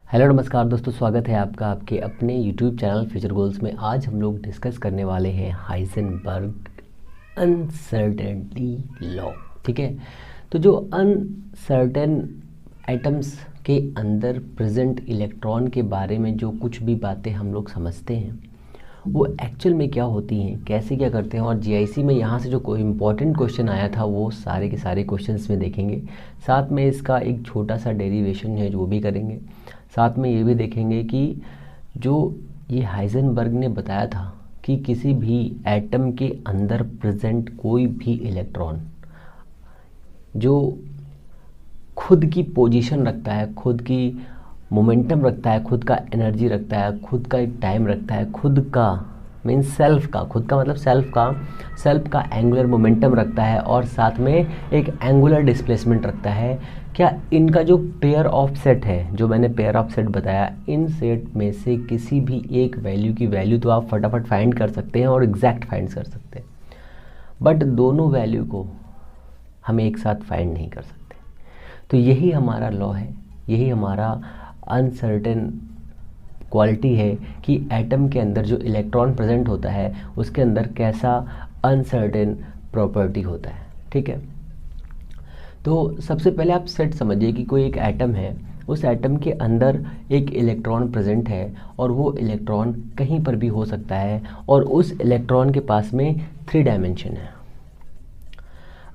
Hello नमस्कार दोस्तों, स्वागत है आपका आपके अपने यूट्यूब चैनल फ्यूचर गोल्स में। आज हम लोग डिस्कस करने वाले हैं हाइजेनबर्ग अनसर्टेनिटी लॉ। ठीक है, तो जो अनसर्टेन एटम्स के अंदर प्रेजेंट इलेक्ट्रॉन के बारे में जो कुछ भी बातें हम लोग समझते हैं वो एक्चुअल में क्या होती हैं, कैसे क्या करते हैं, और जीआईसी में यहाँ से जो कोई इम्पोर्टेंट क्वेश्चन आया था वो सारे के सारे क्वेश्चंस में देखेंगे। साथ में इसका एक छोटा सा डेरिवेशन है जो भी करेंगे। साथ में ये भी देखेंगे कि जो ये हाइजेनबर्ग ने बताया था कि किसी भी एटम के अंदर प्रेजेंट कोई भी इलेक्ट्रॉन जो खुद की पोजीशन रखता है, खुद की मोमेंटम रखता है, खुद का एनर्जी रखता है, खुद का एक टाइम रखता है, खुद का मीन्स सेल्फ का, खुद का मतलब सेल्फ का एंगुलर मोमेंटम रखता है और साथ में एक एंगुलर डिस्प्लेसमेंट रखता है। क्या इनका जो पेयर ऑफ सेट है, जो मैंने पेयर ऑफ सेट बताया, इन सेट में से किसी भी एक वैल्यू की वैल्यू तो आप फटाफट फाइंड कर सकते हैं और एग्जैक्ट फाइंड कर सकते हैं, बट दोनों वैल्यू को हम एक साथ फाइंड नहीं कर सकते। तो यही हमारा लॉ है, यही हमारा अनसर्टेन क्वालिटी है कि एटम के अंदर जो इलेक्ट्रॉन प्रेजेंट होता है उसके अंदर कैसा अनसर्टेन प्रॉपर्टी होता है। ठीक है, तो सबसे पहले आप सेट समझिए कि कोई एक एटम है, उस एटम के अंदर एक इलेक्ट्रॉन प्रेजेंट है और वो इलेक्ट्रॉन कहीं पर भी हो सकता है और उस इलेक्ट्रॉन के पास में 3 डायमेंशन है।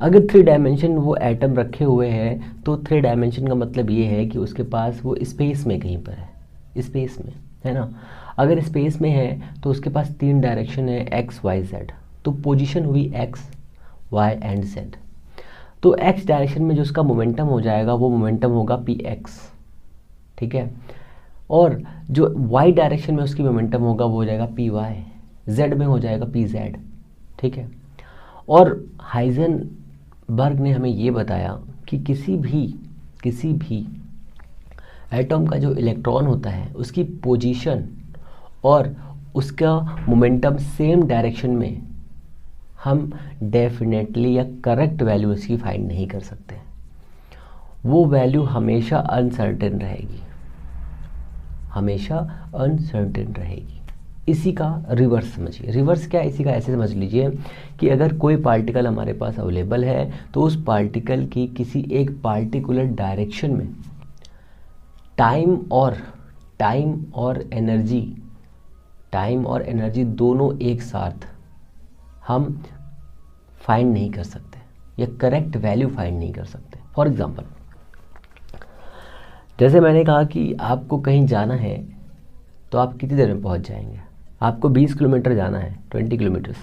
अगर 3 डायमेंशन वो एटम रखे हुए हैं तो 3 डायमेंशन का मतलब ये है कि उसके पास वो स्पेस में कहीं पर है, स्पेस में है ना। अगर स्पेस में है तो उसके पास 3 डायरेक्शन है, एक्स वाई जेड। तो पोजीशन हुई एक्स वाई एंड जेड। तो एक्स डायरेक्शन में जो उसका मोमेंटम हो जाएगा वो मोमेंटम होगा पी एक्स। ठीक है, और जो वाई डायरेक्शन में उसकी मोमेंटम होगा वो हो जाएगा पी वाई, जेड में हो जाएगा पी जेड। ठीक है, और हाइजेनबर्ग ने हमें ये बताया कि किसी भी एटम का जो इलेक्ट्रॉन होता है उसकी पोजीशन और उसका मोमेंटम सेम डायरेक्शन में हम डेफिनेटली या करेक्ट वैल्यू उसकी फाइंड नहीं कर सकते। वो वैल्यू हमेशा अनसर्टेन रहेगी, हमेशा अनसर्टेन रहेगी। इसी का रिवर्स समझिए। रिवर्स क्या है इसी का, ऐसे समझ लीजिए कि अगर कोई पार्टिकल हमारे पास अवेलेबल है तो उस पार्टिकल की किसी एक पार्टिकुलर डायरेक्शन में टाइम और एनर्जी दोनों एक साथ हम फाइंड नहीं कर सकते या करेक्ट वैल्यू फाइंड नहीं कर सकते। फॉर एग्जांपल, जैसे मैंने कहा कि आपको कहीं जाना है तो आप कितनी देर में पहुंच जाएंगे। आपको 20 किलोमीटर जाना है, 20 किलोमीटर्स,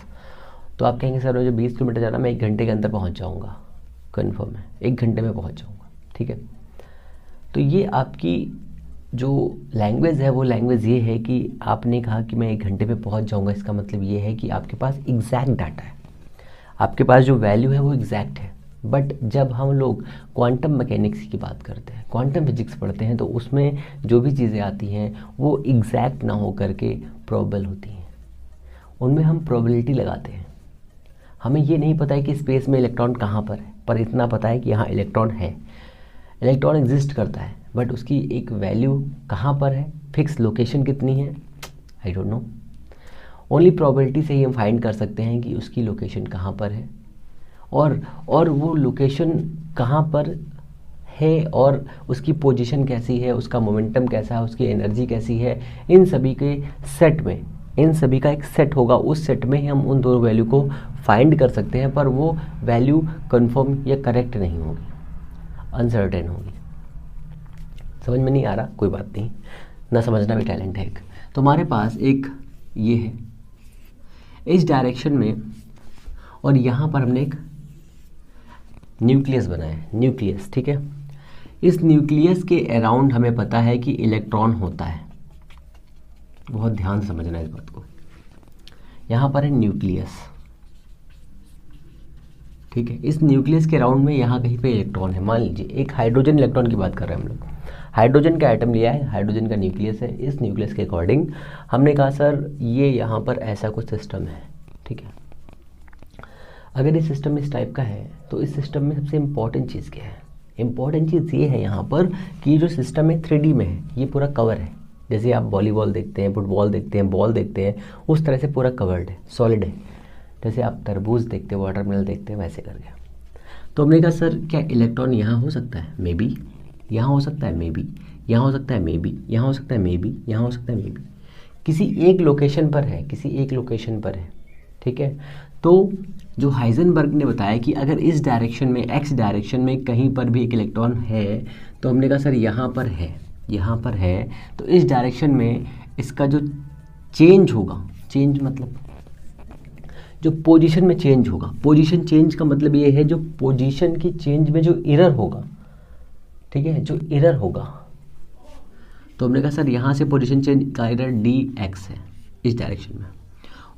तो आप कहेंगे सर मुझे 20 किलोमीटर जाना, मैं 1 घंटे के अंदर पहुंच जाऊंगा। कन्फर्म है, 1 घंटे में पहुंच जाऊंगा। ठीक है, तो ये आपकी जो लैंग्वेज है वो लैंग्वेज ये है कि आपने कहा कि मैं 1 घंटे में पहुंच जाऊंगा। इसका मतलब ये है कि आपके पास एग्जैक्ट डाटा है, आपके पास जो वैल्यू है वो एग्जैक्ट है। बट जब हम लोग क्वांटम मैकेनिक्स की बात करते हैं, क्वांटम फिजिक्स पढ़ते हैं, तो उसमें जो भी चीज़ें आती हैं वो एग्जैक्ट ना हो करके प्रोबेबल होती हैं। उनमें हम प्रोबेबिलिटी लगाते हैं। हमें ये नहीं पता है कि स्पेस में इलेक्ट्रॉन कहाँ पर है, पर इतना पता है कि यहाँ इलेक्ट्रॉन है, इलेक्ट्रॉन एग्जिस्ट करता है, बट उसकी एक वैल्यू कहाँ पर है, फिक्स लोकेशन कितनी है, I don't know. Only probability से ही हम फाइंड कर सकते हैं कि उसकी लोकेशन कहाँ पर है और वो लोकेशन कहाँ पर है और उसकी पोजीशन कैसी है, उसका मोमेंटम कैसा है, उसकी एनर्जी कैसी है। इन सभी के सेट में, इन सभी का एक सेट होगा, उस सेट में ही हम उन दोनों वैल्यू को फाइंड कर सकते हैं, पर वो वैल्यू कंफर्म या करेक्ट नहीं होगी, अनसर्टेन होगी। समझ में नहीं आ रहा, कोई बात नहीं, ना समझना भी टैलेंट है एक। तो हमारे पास एक ये है इस डायरेक्शन में, और यहाँ पर हमने एक न्यूक्लियस बनाया है, न्यूक्लियस। ठीक है, इस न्यूक्लियस के अराउंड हमें पता है कि इलेक्ट्रॉन होता है। बहुत ध्यान से समझना है इस बात को। यहाँ पर है न्यूक्लियस। ठीक है, इस न्यूक्लियस के अराउंड में यहाँ कहीं पे इलेक्ट्रॉन है। मान लीजिए एक हाइड्रोजन इलेक्ट्रॉन की बात कर रहे हैं हम लोग। हाइड्रोजन का एटम लिया है, हाइड्रोजन का न्यूक्लियस है। इस न्यूक्लियस के अकॉर्डिंग हमने कहा सर ये यहाँ पर ऐसा कुछ सिस्टम है। ठीक है, अगर ये सिस्टम इस टाइप का है तो इस सिस्टम में सबसे इम्पॉर्टेंट चीज़ क्या है? इम्पॉर्टेंट चीज़ ये है यहाँ पर कि जो सिस्टम है 3D में है, ये पूरा कवर है। जैसे आप वॉलीबॉल देखते हैं, फुटबॉल देखते हैं, बॉल देखते हैं, उस तरह से पूरा कवर्ड है, सॉलिड है। जैसे आप तरबूज देखते हैं, वाटरमेलन देखते हैं, वैसे करके। तो हमने कहा सर क्या इलेक्ट्रॉन यहाँ हो सकता है? May be. यहाँ हो सकता है? May be. यहाँ हो सकता है? May be. यहाँ हो सकता है? May be. यहाँ हो सकता है? May be. किसी एक लोकेशन पर है, किसी एक लोकेशन पर है, ठीक है। तो जो हाइजेनबर्ग ने बताया कि अगर इस डायरेक्शन में, एक्स डायरेक्शन में कहीं पर भी एक इलेक्ट्रॉन है, तो हमने कहा सर यहाँ पर है, यहाँ पर है, तो इस डायरेक्शन में इसका जो चेंज होगा, चेंज मतलब जो पोजीशन में चेंज होगा, पोजीशन चेंज का मतलब ये है जो पोजीशन की चेंज में जो एरर होगा, ठीक है, जो एरर होगा। तो हमने कहा सर यहाँ से पोजीशन चेंज का एरर dx है इस डायरेक्शन में,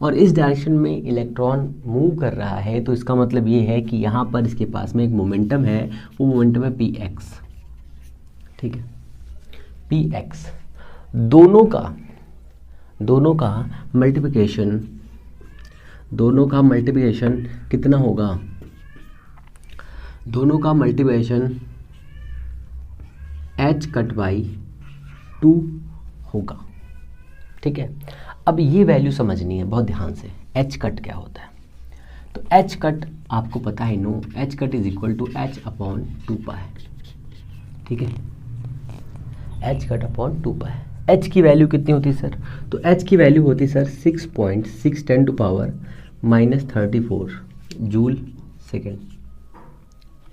और इस डायरेक्शन में इलेक्ट्रॉन मूव कर रहा है, तो इसका मतलब ये है कि यहाँ पर इसके पास में एक मोमेंटम है, वो मोमेंटम है px, ठीक है, px। दोनों का मल्टीप्लिकेशन, दोनों का मल्टीप्लिकेशन कितना होगा? दोनों का मल्टीप्लिकेशन h कट बाई 2 होगा, ठीक है। अब ये वैल्यू समझनी है बहुत ध्यान से, h कट क्या होता है। तो h कट आपको पता है, no, h cut is equal to h upon 2 pi, ठीक है, h cut upon 2 pi. h की वैल्यू कितनी होती है सर? तो h की वैल्यू होती है sir 6.610 to power -34 joule second,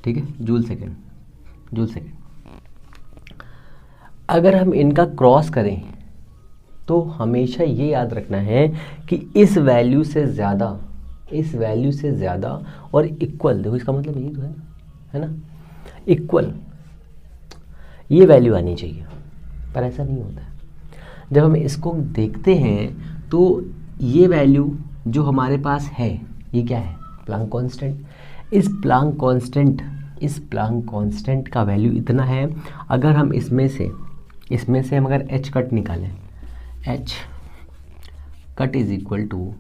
ठीक है, जूल सेकेंड, जूल सेकेंड। अगर हम इनका क्रॉस करें तो हमेशा ये याद रखना है कि इस वैल्यू से ज़्यादा, इस वैल्यू से ज़्यादा और इक्वल, देखो इसका मतलब यही तो है ना, इक्वल ये वैल्यू आनी चाहिए, पर ऐसा नहीं होता है। जब हम इसको देखते हैं तो ये वैल्यू जो हमारे पास है, ये क्या है? Planck constant. इस प्लांक कांस्टेंट का वैल्यू इतना है। अगर हम इसमें से हम अगर h कट निकालें, h cut is equal to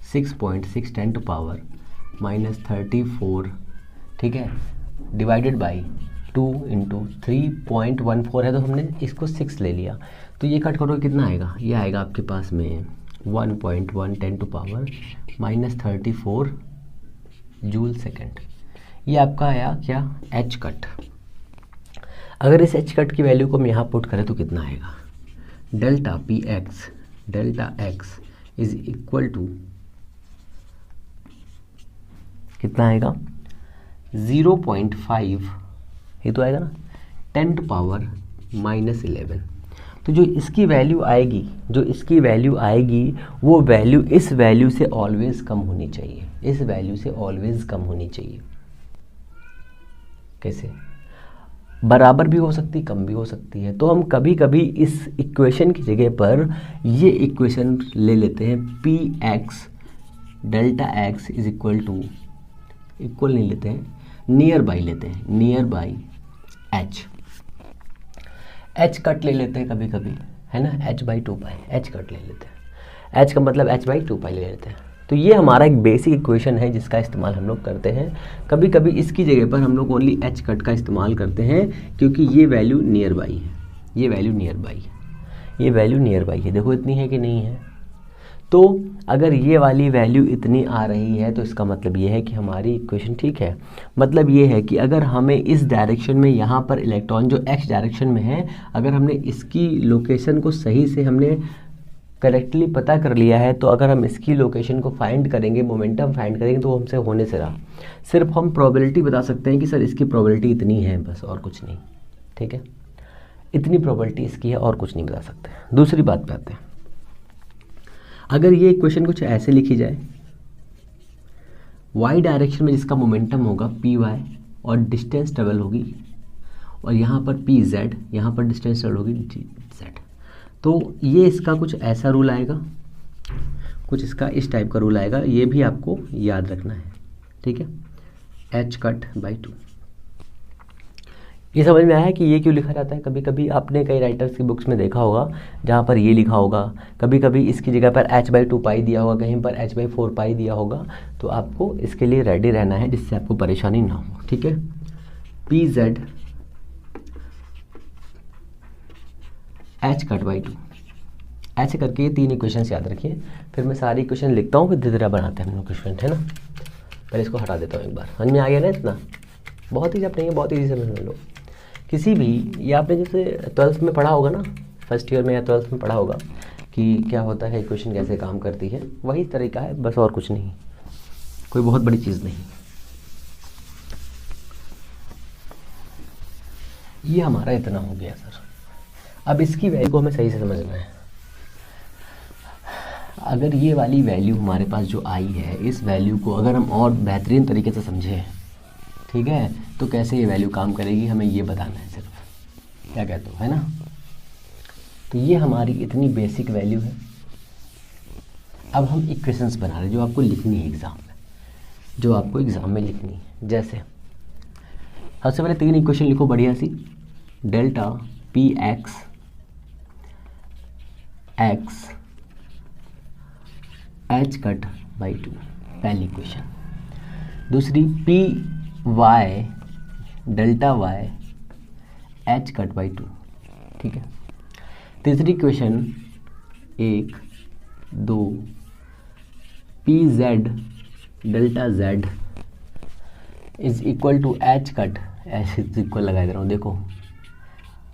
6.610 to power -34, ठीक है, डिवाइडेड बाई 2 इंटू 3.14 है, तो हमने इसको 6 ले लिया, तो ये कट करोगे कितना आएगा? ये आएगा आपके पास में 1.110 टू पावर -34 जूल सेकेंड। ये आपका आया क्या? h cut. अगर इस h कट की वैल्यू को हम यहाँ पुट करें तो कितना आएगा? Delta x is equal to कितना आएगा? 0.5, ये तो आएगा ना, 10 टू पावर -11। तो जो इसकी वैल्यू आएगी, वो वैल्यू इस वैल्यू से ऑलवेज कम होनी चाहिए, इस वैल्यू से ऑलवेज कम होनी चाहिए। कैसे? बराबर भी हो सकती, कम भी हो सकती है। तो हम कभी कभी इस इक्वेशन की जगह पर ये इक्वेशन ले लेते हैं, px delta x is equal to, equal नहीं लेते हैं, नियर बाई लेते हैं, नियर बाई h कट ले लेते हैं कभी कभी, है ना, h by 2 pi, h cut ले लेते हैं, h का मतलब h बाई 2 पाई ले लेते हैं। तो ये हमारा एक बेसिक इक्वेशन है जिसका इस्तेमाल हम लोग करते हैं। कभी कभी इसकी जगह पर हम लोग ओनली h कट का इस्तेमाल करते हैं, क्योंकि ये वैल्यू नियर बाई है, ये वैल्यू नियर बाई है, ये वैल्यू नियर बाई है। देखो इतनी है कि नहीं है? तो अगर ये वाली वैल्यू इतनी आ रही है तो इसका मतलब ये है कि हमारी इक्वेशन ठीक है। मतलब ये है कि अगर हमें इस डायरेक्शन में, यहाँ पर इलेक्ट्रॉन जो x डायरेक्शन में है, अगर हमने इसकी लोकेशन को सही से हमने करेक्टली पता कर लिया है, तो अगर हम इसकी लोकेशन को फाइंड करेंगे, मोमेंटम फाइंड करेंगे, तो हमसे होने से रहा। सिर्फ हम प्रोबेबिलिटी बता सकते हैं कि सर इसकी प्रोबेबिलिटी इतनी है, बस, और कुछ नहीं, ठीक है, इतनी प्रोबेबिलिटी इसकी है, और कुछ नहीं बता सकते। दूसरी बात पे आते हैं। अगर ये इक्वेशन कुछ ऐसे लिखी जाए, y डायरेक्शन में जिसका मोमेंटम होगा py और डिस्टेंस ट्रेवल होगी, और यहाँ पर pz, यहाँ पर डिस्टेंस ट्रेवल होगी dz, तो ये इसका कुछ ऐसा रूल आएगा, कुछ इसका इस टाइप का रूल आएगा। ये भी आपको याद रखना है, ठीक है, h कट बाई 2। ये समझ में आया कि ये क्यों लिखा जाता है? कभी कभी आपने कई राइटर्स की बुक्स में देखा होगा जहाँ पर ये लिखा होगा, कभी कभी इसकी जगह पर h बाई 2 पाई दिया होगा, कहीं पर h बाई 4 पाई दिया होगा। तो आपको इसके लिए रेडी रहना है जिससे आपको परेशानी ना हो, ठीक है। pz H cut by to, ऐसे करके ये 3 इक्वेशन याद रखिए। फिर मैं सारी इक्वेशन लिखता हूँ, फिर धीरे धीरे बनाते हैं हम लोग क्वेश्चन, है ना। पहले इसको हटा देता हूँ एक बार, समझ में आ गया ना। इतना बहुत ही नहीं है, बहुत ईजी समझ लो। किसी भी, ये आपने जैसे 12th में पढ़ा होगा ना, फर्स्ट ईयर में या 12th में पढ़ा होगा कि क्या होता है इक्वेशन कैसे काम करती है, वही तरीका है बस, और कुछ नहीं, कोई बहुत बड़ी चीज़ नहीं। ये हमारा इतना हो गया सर। अब इसकी वैल्यू को हमें सही से समझना है। अगर ये वाली वैल्यू हमारे पास जो आई है, इस वैल्यू को अगर हम और बेहतरीन तरीके से समझें, ठीक है, तो कैसे ये वैल्यू काम करेगी हमें ये बताना है सिर्फ, क्या कहते हो, है ना। तो ये हमारी इतनी बेसिक वैल्यू है। अब हम इक्वेशंस बना रहे हैं जो आपको लिखनी है एग्ज़ाम में, जो आपको एग्ज़ाम में लिखनी है। जैसे सबसे पहले 3 इक्वेशन लिखो बढ़िया सी। Delta P X X H cut by two, पहली इक्वेशन। दूसरी P Y delta Y H cut by two, ठीक है। तीसरी equation 1 2 P Z delta Z is equal to H cut, ऐसे इक्वल लगा दे रहा हूँ देखो,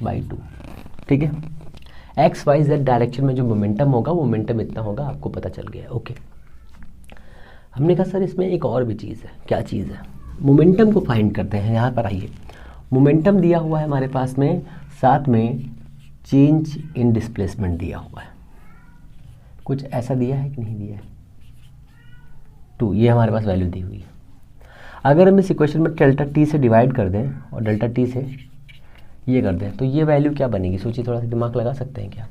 बाई टू, ठीक है। एक्स वाई जेड डायरेक्शन में जो मोमेंटम होगा, वो मोमेंटम इतना होगा, आपको पता चल गया, ओके। हमने कहा सर इसमें एक और भी चीज़ है, क्या चीज़ है, मोमेंटम को फाइंड करते हैं। यहाँ पर आइए, मोमेंटम दिया हुआ है हमारे पास में, साथ में चेंज इन डिस्प्लेसमेंट दिया हुआ है। कुछ ऐसा दिया है कि नहीं दिया है, 2, ये हमारे पास वैल्यू दी हुई है। अगर हम इस इक्वेशन में डेल्टा टी से डिवाइड कर दें और डेल्टा टी से ये कर दें, तो ये वैल्यू क्या बनेगी, सोचिए, थोड़ा सा दिमाग लगा सकते हैं क्या।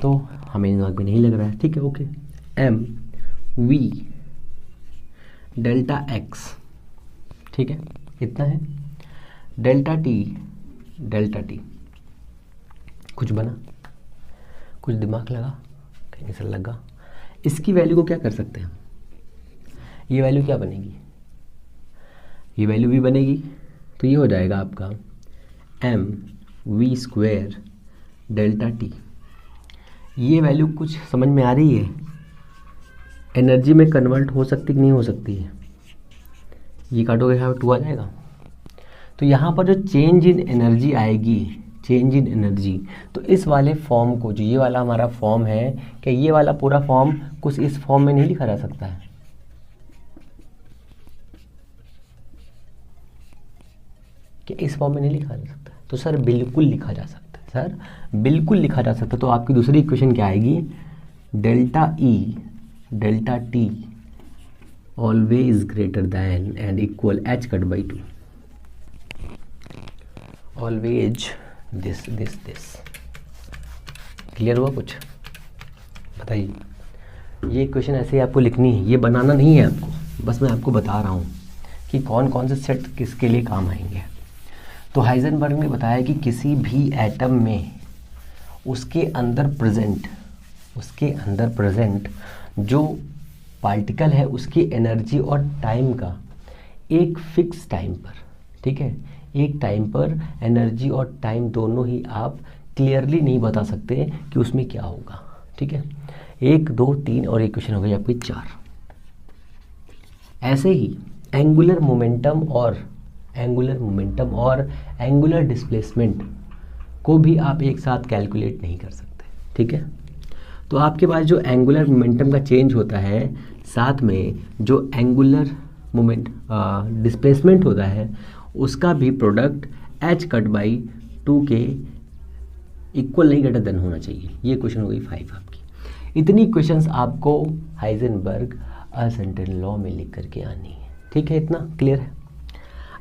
तो हमें दिमाग में नहीं लग रहा है, ठीक है, okay. M v delta x, ठीक है, इतना है। डेल्टा टी कुछ बना, कुछ दिमाग लगा, कहीं से लगा। इसकी वैल्यू को क्या कर सकते हैं, ये वैल्यू क्या बनेगी, ये वैल्यू भी बनेगी, तो ये हो जाएगा आपका m v square delta t. ये वैल्यू कुछ समझ में आ रही है, एनर्जी में कन्वर्ट हो सकती कि नहीं हो सकती है, ये काटोगे यहाँ पर 2 आ जाएगा। तो यहाँ पर जो चेंज इन एनर्जी आएगी, चेंज इन एनर्जी, तो इस वाले फॉर्म को, जो ये वाला हमारा फॉर्म है, क्या ये वाला पूरा फॉर्म कुछ इस फॉर्म में नहीं लिखा जा सकता है, क्या इस फॉर्म में नहीं लिखा जा सकता है। तो सर बिल्कुल लिखा जा सकता है, सर बिल्कुल लिखा जा सकता है। तो आपकी दूसरी इक्वेशन क्या आएगी, delta E delta T always greater than and equal H cut by to, always this. Clear हुआ कुछ, बताइए। ये इक्वेशन ऐसे ही आपको लिखनी है, ये बनाना नहीं है आपको, बस मैं आपको बता रहा हूँ कि कौन कौन से सेट किसके लिए काम आएंगे। तो हाइजेनबर्ग ने बताया कि किसी भी एटम में उसके अंदर प्रेजेंट जो पार्टिकल है, उसकी एनर्जी और टाइम का एक फिक्स टाइम पर, ठीक है, एक टाइम पर एनर्जी और टाइम दोनों ही आप क्लियरली नहीं बता सकते कि उसमें क्या होगा, ठीक है। 1 2 3 और इक्वेशन हो गई आपकी 4। ऐसे ही एंगुलर मोमेंटम और एंगुलर डिस्प्लेसमेंट को भी आप एक साथ कैलकुलेट नहीं कर सकते, ठीक है। तो आपके पास जो एंगुलर मोमेंटम का चेंज होता है, साथ में जो एंगुलर डिस्प्लेसमेंट होता है, उसका भी प्रोडक्ट एच कट बाई 2 के इक्वल नहीं ग्रेटर देन होना चाहिए। ये क्वेश्चन हो गई 5 आपकी। इतनी क्वेश्चंस आपको हाइजेनबर्ग असंटन लॉ में लिख करके आनी है, ठीक है, इतना क्लियर है।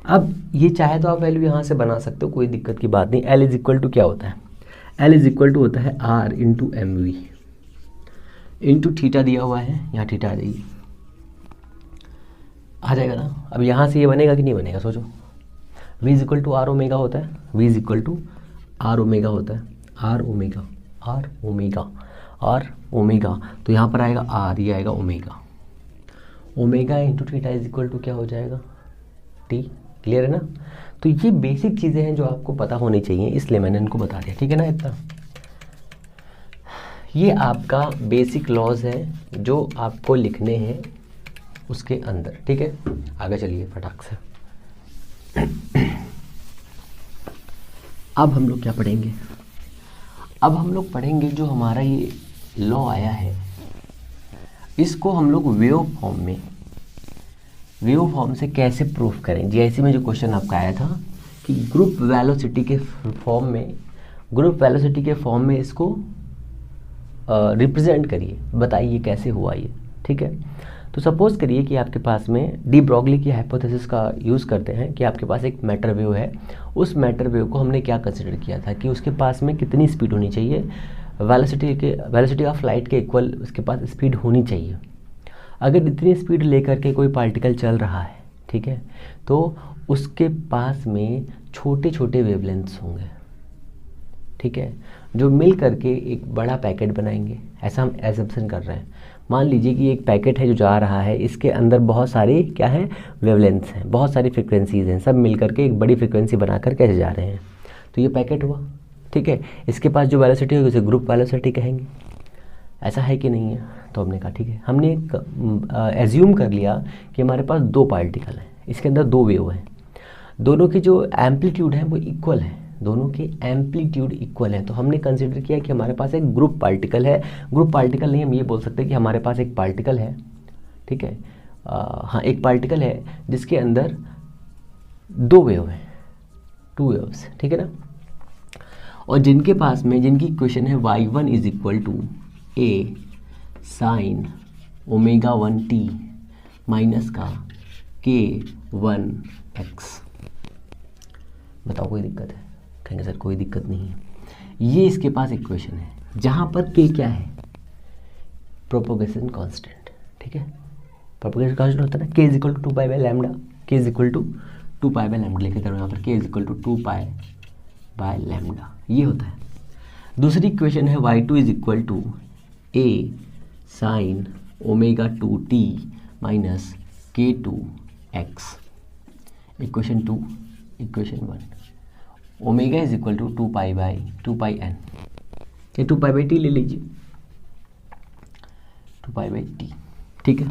अब ये चाहे तो आप वैल्यू यहाँ से बना सकते हो, कोई दिक्कत की बात नहीं। एल इज इक्वल टू क्या होता है, एल इज इक्वल टू होता है r into m v into theta दिया हुआ है, यहाँ थीटा आ जाएगा ना। अब यहाँ से ये बनेगा कि नहीं बनेगा, सोचो। v is equal to r omega होता है, v is equal to r omega होता है, आर ओमेगा, तो यहाँ पर आएगा आर, ये आएगा omega into theta is equal to क्या हो जाएगा, टी। क्लियर है ना। तो ये बेसिक चीज़ें हैं जो आपको पता होनी चाहिए, इसलिए मैंने इनको बता दिया, ठीक है ना। इतना ये आपका बेसिक लॉज है जो आपको लिखने हैं उसके अंदर, ठीक है। आगे चलिए फटाक से। अब हम लोग क्या पढ़ेंगे? अब हम लोग पढ़ेंगे जो हमारा ये लॉ आया है, इसको हम लोग वेव फॉर्म से कैसे प्रूफ करें। जैसे में जो क्वेश्चन आपका आया था कि ग्रुप वेलोसिटी के फॉर्म में इसको रिप्रेजेंट करिए, बताइए कैसे हुआ ये, ठीक है। तो सपोज करिए कि आपके पास में डी ब्रॉगली की हाइपोथेसिस का यूज़ करते हैं कि आपके पास एक मैटर वेव है। उस मैटर वेव को हमने क्या कंसिडर किया था कि उसके पास में कितनी स्पीड होनी चाहिए, वेलोसिटी ऑफ लाइट के इक्वल उसके पास स्पीड होनी चाहिए। अगर इतनी स्पीड लेकर के कोई पार्टिकल चल रहा है, ठीक है, तो उसके पास में छोटे छोटे वेवलेंथ्स होंगे, ठीक है, जो मिल करके एक बड़ा पैकेट बनाएंगे। ऐसा हम एजम्पशन कर रहे हैं। मान लीजिए कि एक पैकेट है जो जा रहा है, इसके अंदर बहुत सारे क्या है, वेवलेंथ्स हैं, बहुत सारी फ्रिक्वेंसीज हैं, सब मिल करके एक बड़ी फ्रिक्वेंसी बनाकर कैसे जा रहे हैं, तो ये पैकेट हुआ, ठीक है। इसके पास जो वेलोसिटी होगी उसे ग्रुप वेलोसिटी कहेंगे। ऐसा है कि नहीं है? तो हमने कहा ठीक है, हमने एज्यूम कर लिया कि हमारे पास दो पार्टिकल हैं, इसके अंदर दो वेव हैं, दोनों की जो एम्पलीट्यूड है वो इक्वल है, दोनों के एम्पलीट्यूड इक्वल है। तो हमने कंसिडर किया कि हमारे पास एक ग्रुप पार्टिकल है, ग्रुप पार्टिकल नहीं, हम ये बोल सकते हैं कि हमारे पास एक पार्टिकल है, ठीक है, हाँ एक पार्टिकल है जिसके अंदर दो वेव हैं, टू वेव्स, ठीक है ना। और जिनके पास में जिनकी इक्वेशन है y1 is equal to a sine omega 1t minus का k1x। बताओ कोई दिक्कत है? कहेंगे सर कोई दिक्कत नहीं है। ये इसके पास इक्वेशन है जहाँ पर k क्या है, प्रोपोगेशन कांस्टेंट, ठीक है। प्रोपोगेशन कांस्टेंट होता है ना, k is equal to 2 pi by lambda, k is equal to 2 pi by lambda लिखे थे यहाँ पर, k is equal to 2 pi by lambda, ये होता है। दूसरी इक्वेशन है y2 is equal to a sine omega 2t minus k2x। Equation 2, equation 1, omega is equal to 2 pi n, ये 2 पाई बाई टी ले लीजिए, 2 पाई बाई टी, ठीक है।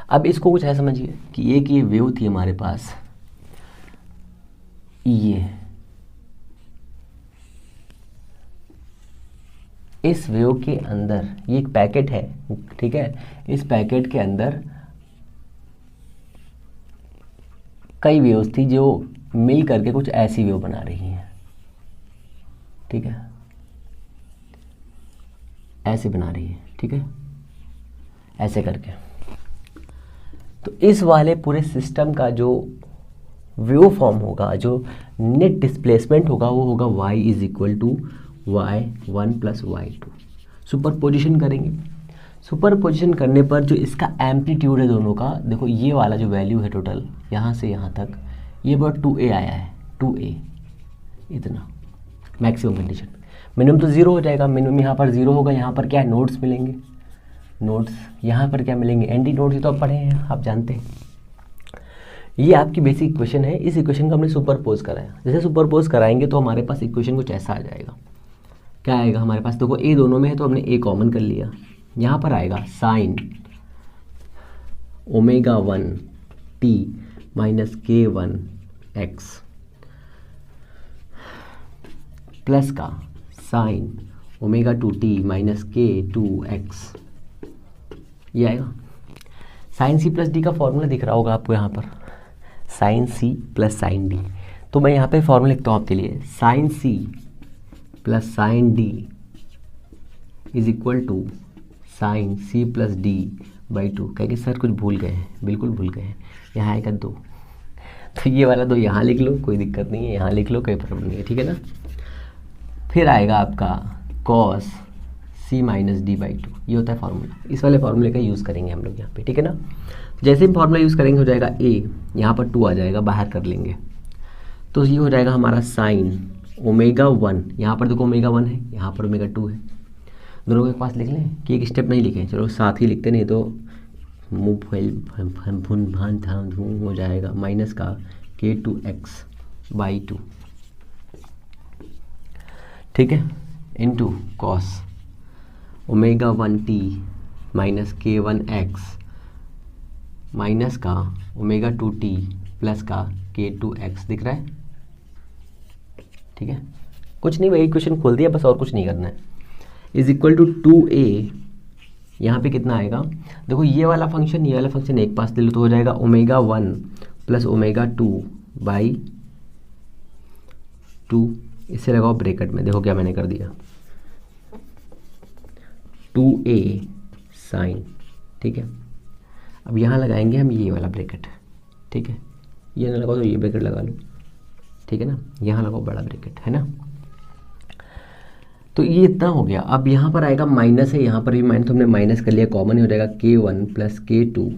अब इसको कुछ ऐसा समझिए कि एक ये वेव थी हमारे पास, ये इस वेव के अंदर ये एक पैकेट है, ठीक है, इस पैकेट के अंदर कई वेव्स थी जो मिल करके कुछ ऐसी वेव बना रही हैं, ठीक है, ऐसे बना रही है, ठीक है, ऐसे करके। तो इस वाले पूरे सिस्टम का जो वेव फॉर्म होगा, जो नेट डिस्प्लेसमेंट होगा, वो होगा y is equal to y1 plus y2। Superposition करेंगे, सुपर पोजिशन करने पर जो इसका एम्पलीट्यूड है दोनों का, देखो ये वाला जो वैल्यू है टोटल यहाँ से यहाँ तक, ये बहुत 2a आया है, 2a इतना मैक्सिमम कंडीशन। मिनिमम तो 0 हो जाएगा, मिनिमम यहाँ पर 0 होगा, यहाँ पर क्या है, नोड्स मिलेंगे, नोड्स यहाँ पर क्या मिलेंगे, एंटी नोड्स, ये तो आप पढ़े हैं, आप जानते हैं। ये आपकी बेसिक इक्वेशन है, इस इक्वेशन को हमने सुपरपोज कराया। जैसे सुपरपोज कराएंगे तो हमारे पास इक्वेशन कुछ ऐसा आ जाएगा। क्या आएगा हमारे पास, देखो ए दोनों में है तो हमने ए कॉमन कर लिया, यहाँ पर आएगा sine omega 1t minus k1x plus का sine omega 2t minus k2x, ये आएगा। साइन सी प्लस डी का फॉर्मूला दिख रहा होगा आपको यहाँ पर, sine C plus sine D. तो मैं यहाँ पे फॉर्मूला लिखता हूँ आपके लिए, sine C plus sine D is equal to sine C plus D by 2। कहेंगे सर कुछ भूल गए हैं, बिल्कुल भूल गए हैं, यहाँ आएगा 2, तो ये वाला 2 यहाँ लिख लो, कोई दिक्कत नहीं है, यहाँ लिख लो, कोई प्रॉब्लम नहीं है, ठीक है ना। फिर आएगा आपका cos c minus d by 2, ये होता है फार्मूला। इस वाले फार्मूले का यूज़ करेंगे हम लोग यहाँ पे, ठीक है ना। जैसे हम फार्मूला यूज़ करेंगे हो जाएगा ए, यहाँ पर 2 आ जाएगा, बाहर कर लेंगे, तो ये हो जाएगा हमारा साइन ओमेगा 1, यहाँ पर देखो ओमेगा 1 है, यहाँ पर ओमेगा 2 है, दोनों के पास लिख लें कि एक स्टेप नहीं लिखें, चलो साथ ही लिखते, नहीं तो मुँह भून भान था धूम हो जाएगा, माइनस का k2x बाई 2, ठीक है, into cos omega 1t minus k1x minus का ओमेगा 2t प्लस का k2x दिख रहा है। ठीक है, कुछ नहीं, वही क्वेश्चन खोल दिया बस, और कुछ नहीं करना है। इज इक्वल टू 2a, यहाँ पे कितना आएगा, देखो ये वाला फंक्शन एक पास ले लो तो हो जाएगा ओमेगा 1 प्लस ओमेगा 2 बाई 2, इससे लगाओ ब्रैकेट में, देखो क्या मैंने कर दिया, 2a साइन। ठीक है, अब यहाँ लगाएंगे हम ये वाला ब्रैकेट। ठीक है, ये ना लगाओ तो ये ब्रैकेट लगा लो। ठीक है ना, यहाँ लगाओ बड़ा ब्रैकेट, है ना। तो ये इतना हो गया। अब यहाँ पर आएगा माइनस है, यहाँ पर भी माइनस, तो हमने माइनस कर लिया, कॉमन ही हो जाएगा k1 प्लस k2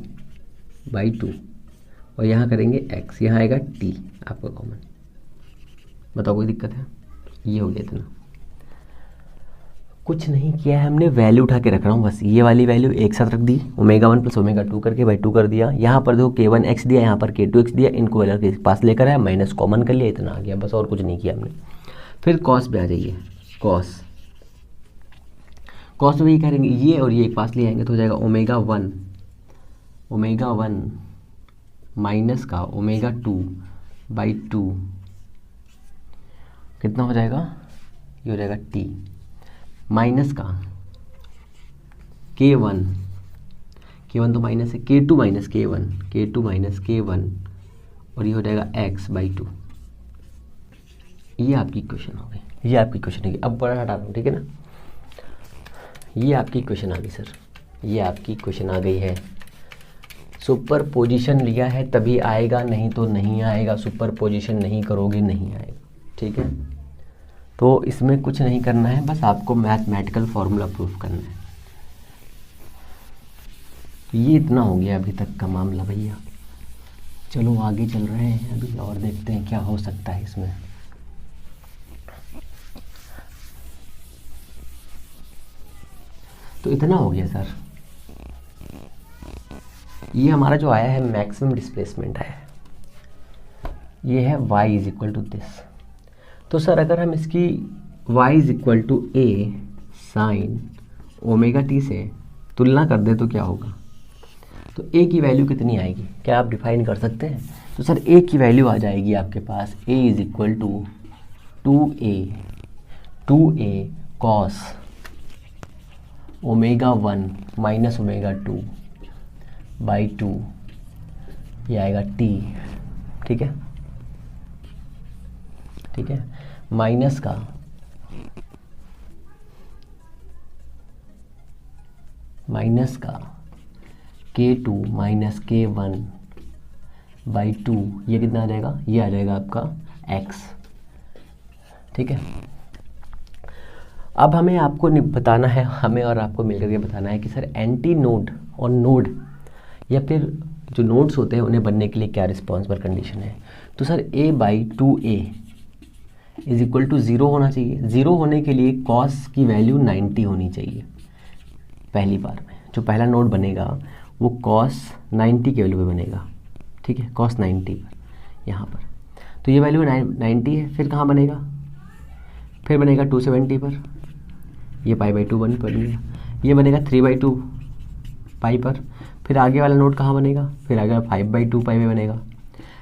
बाई 2, और यहाँ करेंगे x, यहाँ आएगा t आपका कॉमन। बताओ कोई दिक्कत है? ये हो गया इतना, कुछ नहीं किया है हमने, वैल्यू उठा के रख रहा हूँ बस, ये वाली वैल्यू एक साथ रख दी, ओमेगा 1 प्लस ओमेगा 2 करके बाई 2 कर दिया। यहाँ पर देखो k1x दिया, यहाँ पर k2x दिया, इनको वैल्यू के पास लेकर आया, माइनस कॉमन कर लिया, इतना आ गया बस, और कुछ नहीं किया हमने। फिर कॉस पे आ जाइए, कॉस में भी करेंगे, ये और ये एक पास ले आएंगे तो हो जाएगा ओमेगा 1 माइनस का ओमेगा 2 बाई 2, कितना हो जाएगा, ये हो जाएगा t, माइनस का k1 तो माइनस है, k2 माइनस k1 और ये हो जाएगा x बाई 2। ये आपकी इक्वेशन हो गई, ये आपकी इक्वेशन होगी। अब बड़ा हटा दूँ, ठीक है ना, ये आपकी इक्वेशन आ गई सर, ये आपकी इक्वेशन आ गई है। सुपर पोजिशन लिया है तभी आएगा, नहीं तो नहीं आएगा, सुपर पोजिशन नहीं करोगे नहीं आएगा। ठीक है, तो इसमें कुछ नहीं करना है, बस आपको मैथमेटिकल फॉर्मूला प्रूफ करना है। तो ये इतना हो गया अभी तक का मामला भैया। चलो आगे चल रहे हैं अभी और देखते हैं क्या हो सकता है इसमें। तो इतना हो गया सर, ये हमारा जो आया है मैक्सिमम डिस्प्लेसमेंट है, ये है y is equal to this. तो सर अगर हम इसकी y is equal to a sine omega t से तुलना कर दे तो क्या होगा, तो a की वैल्यू कितनी आएगी, क्या आप डिफाइन कर सकते हैं? तो सर a की वैल्यू आ जाएगी आपके पास a is equal to 2a cos omega 1 minus omega 2 by 2, ये आएगा t। ठीक है, ठीक है, माइनस का k2 माइनस k1 बाई 2, ये कितना आ जाएगा, ये आ जाएगा आपका x। ठीक है, अब हमें आपको बताना है, हमें और आपको मिलकर के बताना है कि सर एंटी नोड और नोड या फिर जो नोड्स होते हैं उन्हें बनने के लिए क्या रिस्पॉन्सिबल कंडीशन है। तो sir a by 2a is equal to 0 होना चाहिए। 0 होने के लिए कॉस की वैल्यू 90 होनी चाहिए। पहली बार में जो पहला नोड बनेगा वो कॉस 90 की वैल्यू पे बनेगा। ठीक है, कॉस 90 पर यहाँ पर, तो ये वैल्यू 90 है। फिर कहाँ बनेगा, फिर बनेगा 270 पर, ये पाई बाई 2 बनेगा, ये बनेगा 3/2 पाई पर। फिर आगे वाला नोड कहाँ बनेगा, फिर आगे 5/2 पाई में बनेगा।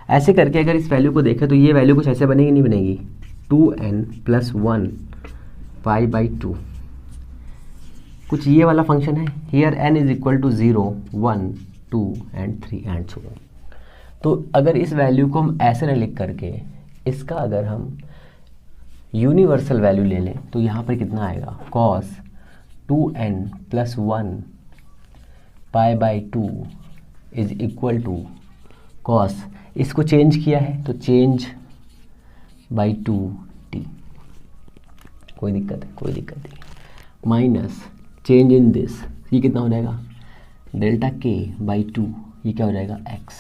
ऐसे करके अगर इस वैल्यू को देखें तो ये वैल्यू कुछ ऐसे बनेगी, नहीं बनेगी, 2n + 1 पाई बाई 2, कुछ ये वाला फंक्शन है। Here n is equal to 0 1 2 and 3 and so on. तो अगर इस वैल्यू को हम ऐसे न लिख करके इसका अगर हम यूनिवर्सल वैल्यू ले लें तो यहाँ पर कितना आएगा, cos 2n + 1 pi by 2 is equal to cos, इसको चेंज किया है तो चेंज बाई 2t। कोई दिक्कत है, कोई दिक्कत नहीं, माइनस चेंज इन दिस, ये कितना हो जाएगा, डेल्टा k बाई 2, ये क्या हो जाएगा x।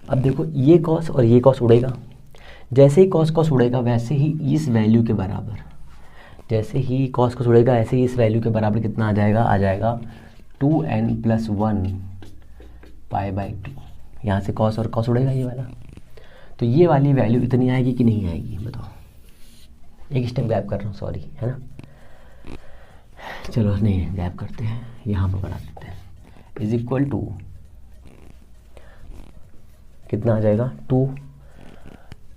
अब देखो ये cos और ये cos उड़ेगा, जैसे ही cos उड़ेगा वैसे ही इस वैल्यू के बराबर, जैसे ही cos उड़ेगा ऐसे ही इस वैल्यू के बराबर कितना आ जाएगा, आ जाएगा 2n + 1 पाई बाई 2। यहाँ से cos और cos उड़ेगा ये वाला, तो ये वाली वैल्यू इतनी आएगी कि नहीं आएगी, बताओ। एक स्टेप गैप कर रहा हूँ, सॉरी, है ना। चलो नहीं गैप करते हैं, यहाँ पर बढ़ा देते हैं, इज इक्वल टू कितना आ जाएगा 2,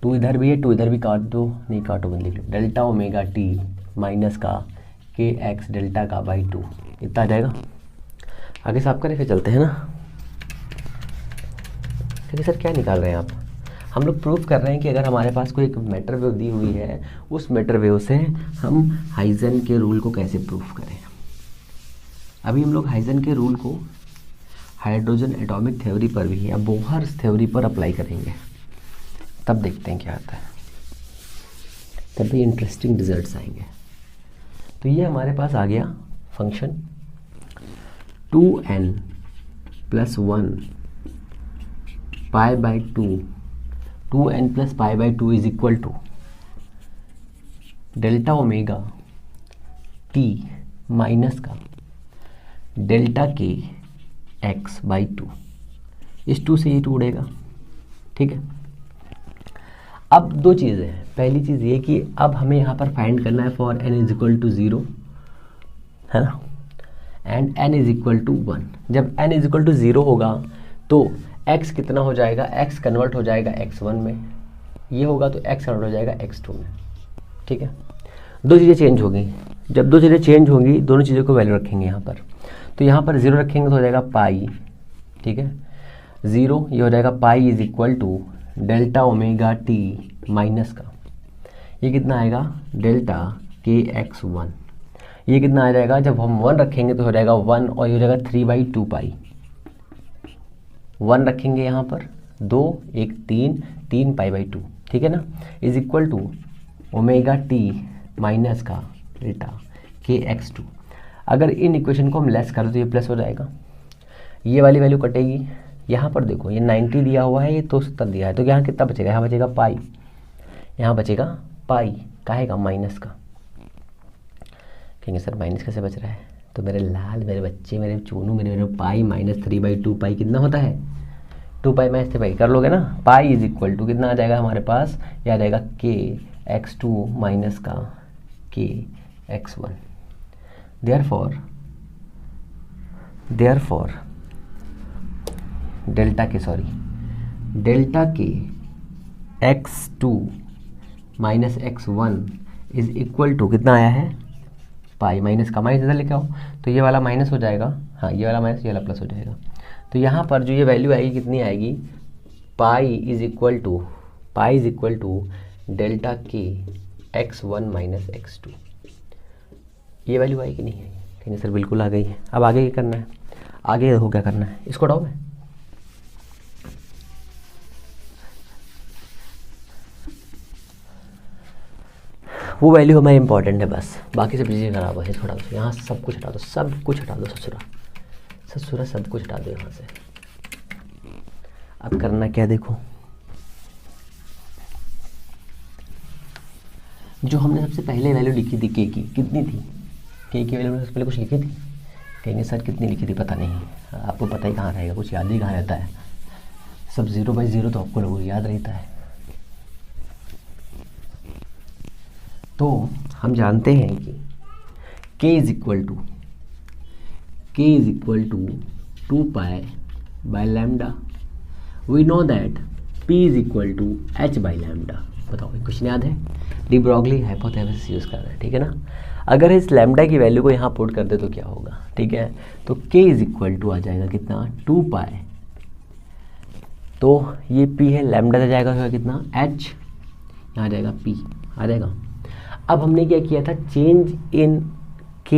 2 इधर भी है, 2 इधर भी काट दो, नहीं काटो बंद लिख लो, डेल्टा ओमेगा टी माइनस का के एक्स डेल्टा का बाई 2, इतना आ जाएगा। आगे साफ करें फिर चलते हैं ना। क्योंकि सर क्या निकाल रहे हैं आप? हम लोग प्रूफ कर रहे हैं कि अगर हमारे पास कोई एक मैटर वेव दी हुई है, उस मैटर वेव से हम हाइजन के रूल को कैसे प्रूफ करें। अभी हम लोग हाइजन के रूल को हाइड्रोजन एटॉमिक थ्योरी पर भी या बोहर्स थ्योरी पर अप्लाई करेंगे, तब देखते हैं क्या आता है, तब भी इंटरेस्टिंग रिजल्ट्स आएंगे। तो ये हमारे पास आ गया function 2n + 1 π/2, 2n + π/2 is equal to delta omega T minus का डेल्टा के x/2। इस 2 से ये 2 उड़ेगा, ठीक है। अब दो चीज़ें हैं, पहली चीज़ ये कि अब हमें यहाँ पर फाइंड करना है फॉर n = 0, है ना, एंड n = 1। जब n = 0 होगा तो x कितना हो जाएगा, x कन्वर्ट हो जाएगा x1 में, ये होगा तो x कन्वर्ट हो जाएगा x2 में, ठीक है। दो चीज़ें चेंज होगी, जब दो चीज़ें चेंज होंगी दोनों चीज़ों को वैल्यू रखेंगे यहाँ पर, तो यहाँ पर 0 रखेंगे तो हो जाएगा पाई, ठीक है, 0 ये हो जाएगा pi is equal to delta omega T minus का, ये कितना आएगा डेल्टा के x1, ये कितना आ जाएगा, जब हम 1 रखेंगे तो हो जाएगा 1 और ये हो जाएगा 3/2 पाई, 1 रखेंगे यहाँ पर 2 1 3 π/2, ठीक है ना, is equal to omega T minus का डेल्टा के x2। अगर इन इक्वेशन को हम लेस करें तो ये प्लस हो जाएगा, ये वाली वैल्यू कटेगी, यहाँ पर देखो ये 90 दिया हुआ है, ये 270 दिया है, तो यहाँ कितना बचेगा, यहाँ बचेगा पाई, यहाँ बचेगा पाई काहेगा माइनस का। कहेंगे सर माइनस कैसे बच रहा है, तो मेरे लाल मेरे बच्चे मेरे चूनू मेरे पाई माइनस 3/2 पाई कितना होता है 2 पाई माइनस 3 पाई, कर लोगे ना। पाई इज इक्वल टू कितना आ जाएगा हमारे पास, ये आ जाएगा के x2 माइनस का के x1। देयरफॉर डेल्टा के x2 minus x1 is equal to कितना आया है पाई, माइनस का माइनस इधर लेके आओ तो ये वाला माइनस हो जाएगा, हाँ ये वाला माइनस ये वाला प्लस हो जाएगा, तो यहाँ पर जो ये वैल्यू आएगी कितनी आएगी, pi is equal to delta के x1 माइनस x2। ये वैल्यू आई कि नहीं आई, कहीं सर बिल्कुल आ गई है। अब आगे क्या करना है, आगे देखो क्या करना है, इसको हटाओ मैं, वो वैल्यू हमारी इंपॉर्टेंट है बस, बाकी सब चीज़ें खराब है, थोड़ा यहाँ सब कुछ हटा दो, सब कुछ हटा दो यहाँ से। अब करना क्या देखो, जो हमने सबसे पहले वैल्यू लिखी थी के की, कितनी थी, के की वैल्यू सबसे पहले कुछ लिखी थी, कहेंगे सर कितनी लिखी थी पता नहीं, आपको पता ही कहाँ रहेगा, कुछ याद ही कहाँ रहता है, सब 0/0 तो आपको लोगों को याद रहता है। तो हम जानते हैं कि k is equal to 2 pi by lambda, we know that p is equal to h by lambda. बताओ क्वेश्चन याद है, डी ब्रॉगली हाइपोथेसिस यूज़ कर रहे हैं, ठीक है ना। अगर इस लैम्डा की वैल्यू को यहाँ पुट कर दे तो क्या होगा, ठीक है, तो k इज इक्वल टू आ जाएगा कितना 2 पाई, तो ये p है, लैम्डा से जाएगा कितना h, यहाँ आ जाएगा p आ जाएगा। अब हमने क्या किया था, चेंज इन k,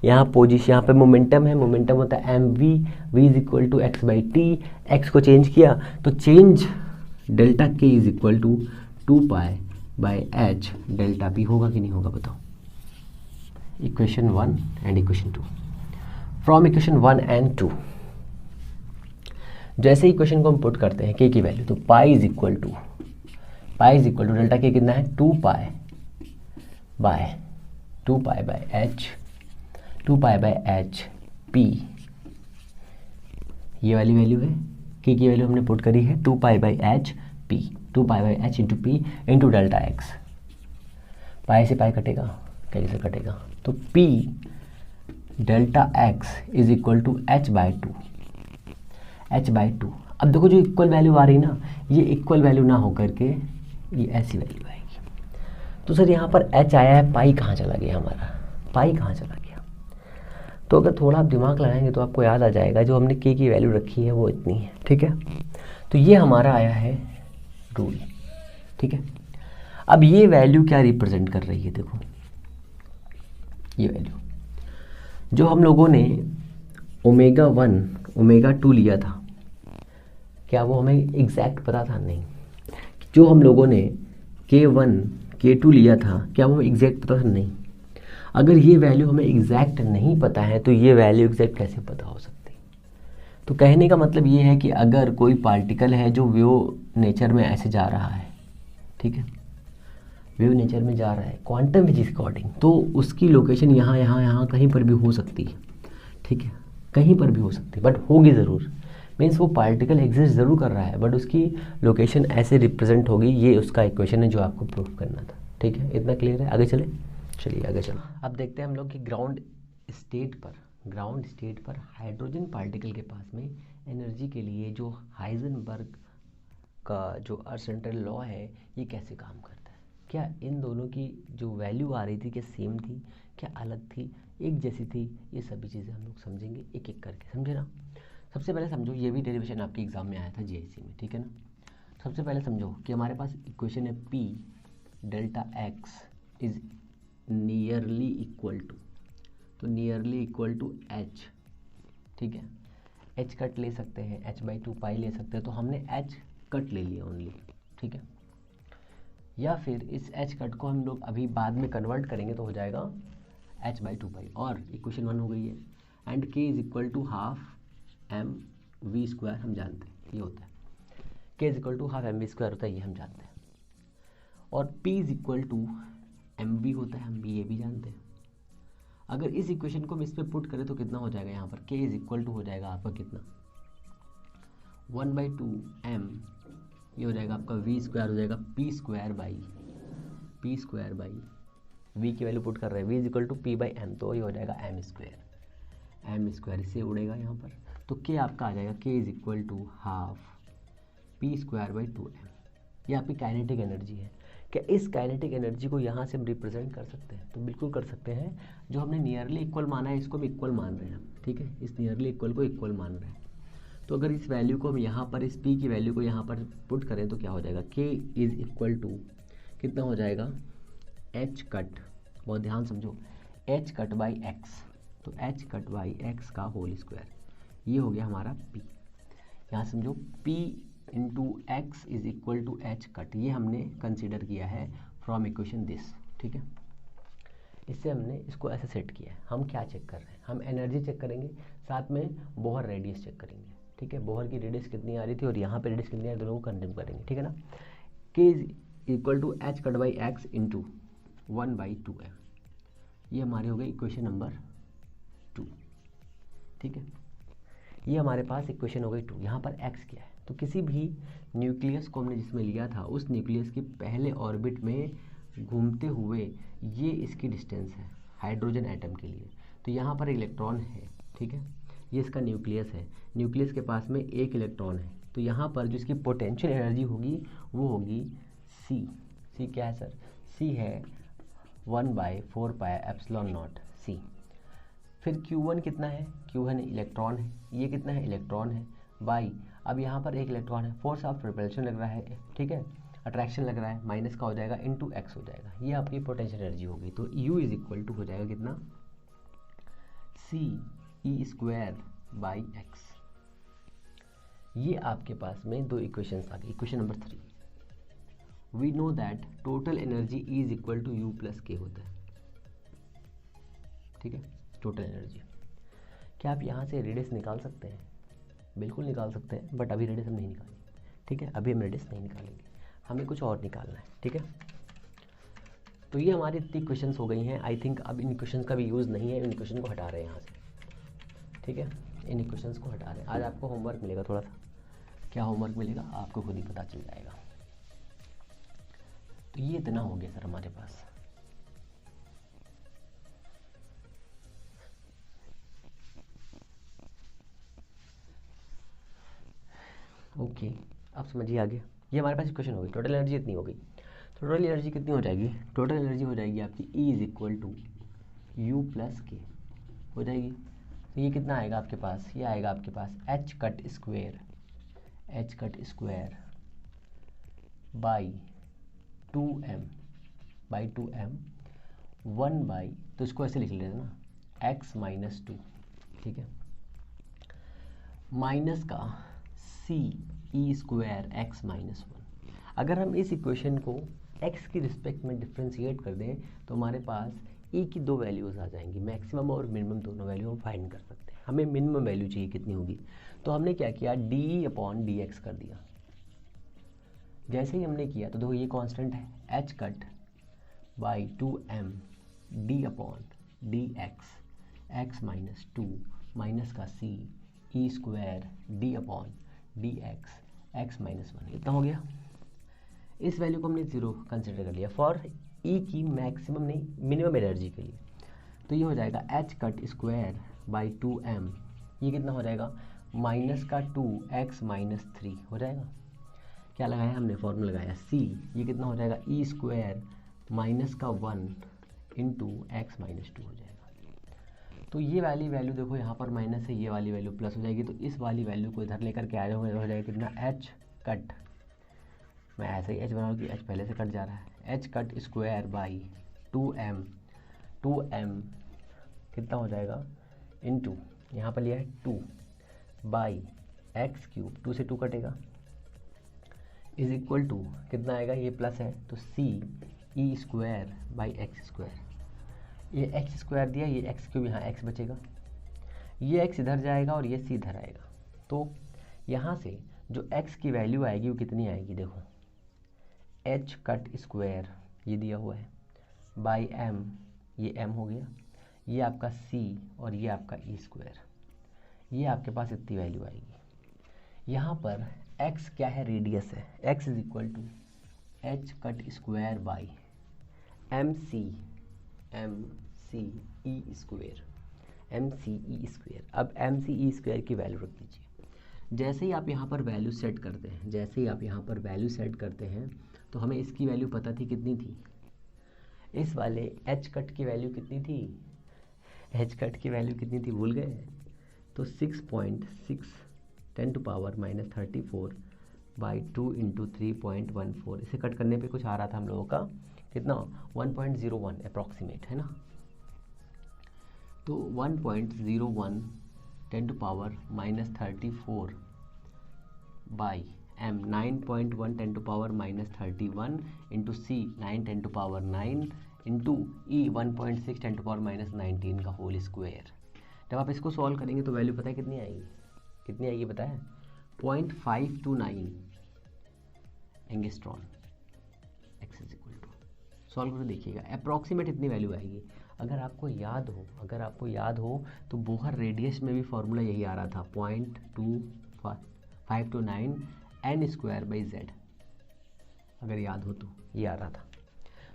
यहाँ पोजिशन, यहाँ पे मोमेंटम है, मोमेंटम होता है mv, v is equal to x/t, x को चेंज किया तो change delta k is equal to 2 pi by h delta p होगा कि नहीं होगा बताओ। Equation 1 and equation 2, from equation 1 and 2 जैसे इक्वेशन को हम पुट करते हैं k की वैल्यू, तो pi is equal to delta k कितना है 2 पाई बाय h p, ये वाली वैल्यू है, k की वैल्यू हमने पुट करी है 2 pi by h p, 2 pi by h into p into delta x, pi से पाई कटेगा, कैसे कटेगा, तो p delta x is equal to h by two, h by two. अब देखो जो इक्वल वैल्यू आ रही ना, ये इक्वल वैल्यू ना होकर के ये ऐसी वैल्यू आएगी। तो सर यहाँ पर एच आया है, पाई कहाँ चला गया हमारा, पाई कहाँ चला गया? तो अगर थोड़ा आप दिमाग लगाएंगे तो आपको याद आ जाएगा जो हमने के की वैल्यू रखी है वो इतनी है, ठीक है। तो ये हमारा आया है रूल, ठीक है। अब ये वैल्यू क्या रिप्रेजेंट कर रही है, देखो ये वैल्यू जो हम लोगों ने ओमेगा 1 ओमेगा 2 लिया था, क्या वो हमें एग्जैक्ट पता था? नहीं। जो हम लोगों ने K1 K2 लिया था, क्या वो एग्जैक्ट पता था? नहीं। अगर ये वैल्यू हमें एग्जैक्ट नहीं पता है तो ये वैल्यू एग्जैक्ट कैसे पता हो सकती है? तो कहने का मतलब ये है कि अगर कोई पार्टिकल है जो वेव नेचर में ऐसे जा रहा है, ठीक है, वेव नेचर में जा रहा है क्वांटम फिजिक्स के अकॉर्डिंग, तो उसकी लोकेशन यहाँ यहाँ यहाँ कहीं पर भी हो सकती है, ठीक है, कहीं पर भी हो सकती है, बट होगी ज़रूर। मीन्स वो पार्टिकल एग्जिस्ट ज़रूर कर रहा है बट उसकी लोकेशन ऐसे रिप्रेजेंट होगी। ये उसका इक्वेशन है जो आपको प्रूव करना था, ठीक है। इतना क्लियर है? आगे चले, चलिए आगे चलो। अब देखते हैं हम लोग कि ग्राउंड स्टेट पर हाइड्रोजन पार्टिकल के पास में एनर्जी के लिए जो हाइजेनबर्ग का जो अर्थ सेंट्रल लॉ है ये कैसे काम करता है। क्या इन दोनों की जो वैल्यू आ रही थी क्या सेम थी, क्या अलग थी, एक जैसी थी? ये सभी चीज़ें हम लोग समझेंगे एक एक करके, समझे ना। सबसे पहले समझो, ये भी डेरिवेशन आपके एग्जाम में आया था जीआईसी में, ठीक है ना। सबसे पहले समझो कि हमारे पास इक्वेशन है P delta x is nearly equal to, तो नियरली इक्वल टू एच, ठीक है। एच कट ले सकते हैं, एच बाई टू पाई ले सकते हैं, तो हमने एच कट ले लिया ओनली, ठीक है। या फिर इस एच कट को हम लोग अभी बाद में कन्वर्ट करेंगे तो हो जाएगा एच बाई टू पाई, और इक्वेशन 1 हो गई है। And k is equal to half m v square, हम जानते हैं ये होता है, k is equal to half m v square होता है, ये हम जानते हैं। और p is equal to m v होता है, हम भी ये भी जानते हैं। अगर इस इक्वेशन को हम इस पर पुट करें तो कितना हो जाएगा, यहाँ पर के इज इक्वल टू हो जाएगा आपका कितना, 1/2 एम, ये हो जाएगा आपका वी स्क्वायर, हो जाएगा पी स्क्वायर बाई वी की वैल्यू पुट कर रहे हैं, v is equal to p by m, तो ये हो जाएगा एम स्क्वायर, इससे उड़ेगा यहाँ पर, तो के आपका आ जाएगा k is equal to half p square by 2m। ये आपकी काइनेटिक एनर्जी है। क्या इस काइनेटिक एनर्जी को यहाँ से हम रिप्रेजेंट कर सकते हैं? तो बिल्कुल कर सकते हैं। जो हमने नियरली इक्वल माना है इसको हम इक्वल मान रहे हैं, ठीक है, इस नियरली इक्वल को इक्वल मान रहे हैं। तो अगर इस वैल्यू को हम यहाँ पर, इस p की वैल्यू को यहाँ पर पुट करें तो क्या हो जाएगा, k इज इक्वल टू कितना हो जाएगा, h कट, बहुत ध्यान समझो, h कट बाई x, तो h कट बाई x का होल स्क्वायर, ये हो गया हमारा p। यहाँ समझो p into x is equal to H cut, ये हमने कंसिडर किया है फ्रॉम इक्वेशन दिस, ठीक है। इससे हमने इसको ऐसे सेट किया है। हम क्या चेक कर रहे हैं, हम एनर्जी चेक करेंगे, साथ में बोहर रेडियस चेक करेंगे, ठीक है। बोहर की रेडियस कितनी आ रही थी और यहाँ पे रेडियस कितनी आ रही थी, दोनों को कंसिडर करेंगे, ठीक है ना। K is equal to H cut by x into 1/2m, ये हमारी हो गई इक्वेशन नंबर 2, ठीक है। ये हमारे पास इक्वेशन हो गई 2। यहाँ पर x क्या है, तो किसी भी न्यूक्लियस को हमने जिसमें लिया था उस न्यूक्लियस के पहले ऑर्बिट में घूमते हुए ये इसकी डिस्टेंस है हाइड्रोजन एटम के लिए। तो यहाँ पर इलेक्ट्रॉन है, ठीक है, ये इसका न्यूक्लियस है, न्यूक्लियस के पास में एक इलेक्ट्रॉन है, तो यहाँ पर जो इसकी पोटेंशियल एनर्जी होगी वो होगी सी क्या है सर, सी है 1/4 पाई एप्सिलॉन नॉट सी। फिर Q1 कितना है, Q1 इलेक्ट्रॉन है, ये कितना है, इलेक्ट्रॉन है, बाई, अब यहाँ पर एक इलेक्ट्रॉन है, फोर्स ऑफ रिपल्शन लग रहा है, ठीक है, अट्रैक्शन लग रहा है, माइनस का हो जाएगा, इंटू एक्स हो जाएगा, ये आपकी पोटेंशियल एनर्जी होगी। तो U इज इक्वल टू हो जाएगा कितना, CE स्क्वायर बाई एक्स। ये आपके पास में दो इक्वेशंस आ गई। Equation number 3, we know that total energy E is equal to U plus k होता है, ठीक है, टोटल एनर्जी। क्या आप यहाँ से रेडियस निकाल सकते हैं? बिल्कुल निकाल सकते हैं, बट अभी रेडियस हम नहीं निकालेंगे, ठीक है, अभी हम रेडियस नहीं निकालेंगे, हमें कुछ और निकालना है, ठीक है। तो ये हमारी इतनी क्वेश्चंस हो गई हैं। आई थिंक अब इन क्वेश्चंस का भी यूज़ नहीं है, इन क्वेश्चन को हटा रहे हैं यहाँ से, ठीक है, इन क्वेश्चंस को हटा रहे हैं। आज आपको होमवर्क मिलेगा थोड़ा सा, क्या होमवर्क मिलेगा आपको खुद ही पता चल जाएगा। तो ये इतना हो गया सर हमारे पास, ओके, अब समझिए आगे। ये हमारे पास इक्वेशन हो गई, टोटल एनर्जी इतनी हो गई। तो टोटल एनर्जी कितनी हो जाएगी? टोटल एनर्जी हो जाएगी आपकी E is equal to u plus k हो जाएगी। तो ये कितना आएगा आपके पास? ये आएगा आपके पास H cut square by 2m 1 by, तो इसको ऐसे लिख लेते ना, x माइनस 2, ठीक है, माइनस का C E square x minus 1। अगर हम इस इक्वेशन को x की रिस्पेक्ट में डिफ्रेंशिएट कर दें तो हमारे पास e की दो वैल्यूज़ आ जाएंगी, मैक्सिमम और मिनिमम दोनों वैल्यू हम फाइंड कर सकते हैं। हमें मिनिमम वैल्यू चाहिए, कितनी होगी? तो हमने क्या किया, डी अपॉन डी एक्स कर दिया। जैसे ही हमने किया तो देखो ये कांस्टेंट है, H cut by 2m D upon D X minus 2 minus का सी ई square D upon D X minus 1, इतना हो गया। इस वैल्यू को हमने ज़ीरो कंसिडर कर लिया फॉर ई की मैक्सिमम नहीं मिनिमम एनर्जी के लिए। तो ये हो जाएगा H cut square by 2m, ये कितना हो जाएगा, माइनस का 2x माइनस 3 हो जाएगा। क्या लगाया हमने? फॉर्मूला लगाया c, ये कितना हो जाएगा, ई स्क्वायर माइनस का 1 इंटू एक्स माइनस 2 हो जाएगा। तो ये वाली वैल्यू देखो यहाँ पर माइनस है, ये वाली वैल्यू प्लस हो जाएगी। तो इस वाली वैल्यू को इधर लेकर के आ जाओगे, हो जाएगा कितना, एच कट, मैं ऐसे ही एच बना रहा हूँ कि एच पहले से कट जा रहा है, H cut square by 2m कितना हो जाएगा, इंटू यहाँ पर लिया है 2 बाई एक्स क्यूब, 2 से 2 कटेगा, इज इक्वल टू कितना आएगा, ये प्लस है तो सी ई स्क्वायर बाई एक्स स्क्वायर, ये एक्स स्क्वायर दिया, ये एक्स क्यूब, यहाँ एक्स बचेगा, ये एक्स इधर जाएगा और ये सी इधर आएगा। तो यहाँ से जो एक्स की वैल्यू आएगी वो कितनी आएगी, देखो एच कट स्क्वायर ये दिया हुआ है बाई एम, ये एम हो गया, ये आपका सी और ये आपका ई स्क्वायर, ये आपके पास इतनी वैल्यू आएगी। यहाँ पर x क्या है, रेडियस है, x is equal to H cut square by m c E square अब एम सी ई स्क्वायर की वैल्यू रख दीजिए। जैसे ही आप यहाँ पर वैल्यू सेट करते हैं तो हमें इसकी वैल्यू पता थी, कितनी थी, इस वाले एच कट की वैल्यू कितनी थी, भूल गए? तो 6.6 10 to power minus 34 by 2 into 3.14, इसे कट करने पे कुछ आ रहा था हम लोगों का, कितना, 1.01 अप्रॉक्सीमेट, है ना। तो 1.01 10 to power minus 34 by m 9.1 10 to power minus 31 into c 9 10 to power 9 into e 1.6 10 to power minus 19 का होल स्क्वायर। जब आप इसको सॉल्व करेंगे तो वैल्यू पता है कितनी आएगी पता है, 0.529 angstrom. X is equal to, solve करके देखिएगा अप्रॉक्सीमेट इतनी वैल्यू आएगी। अगर आपको याद हो तो बोहर रेडियस में भी फॉर्मूला यही आ रहा था, 0.2529 एन स्क्वायर बाई जेड, अगर याद हो तो ये आ रहा था।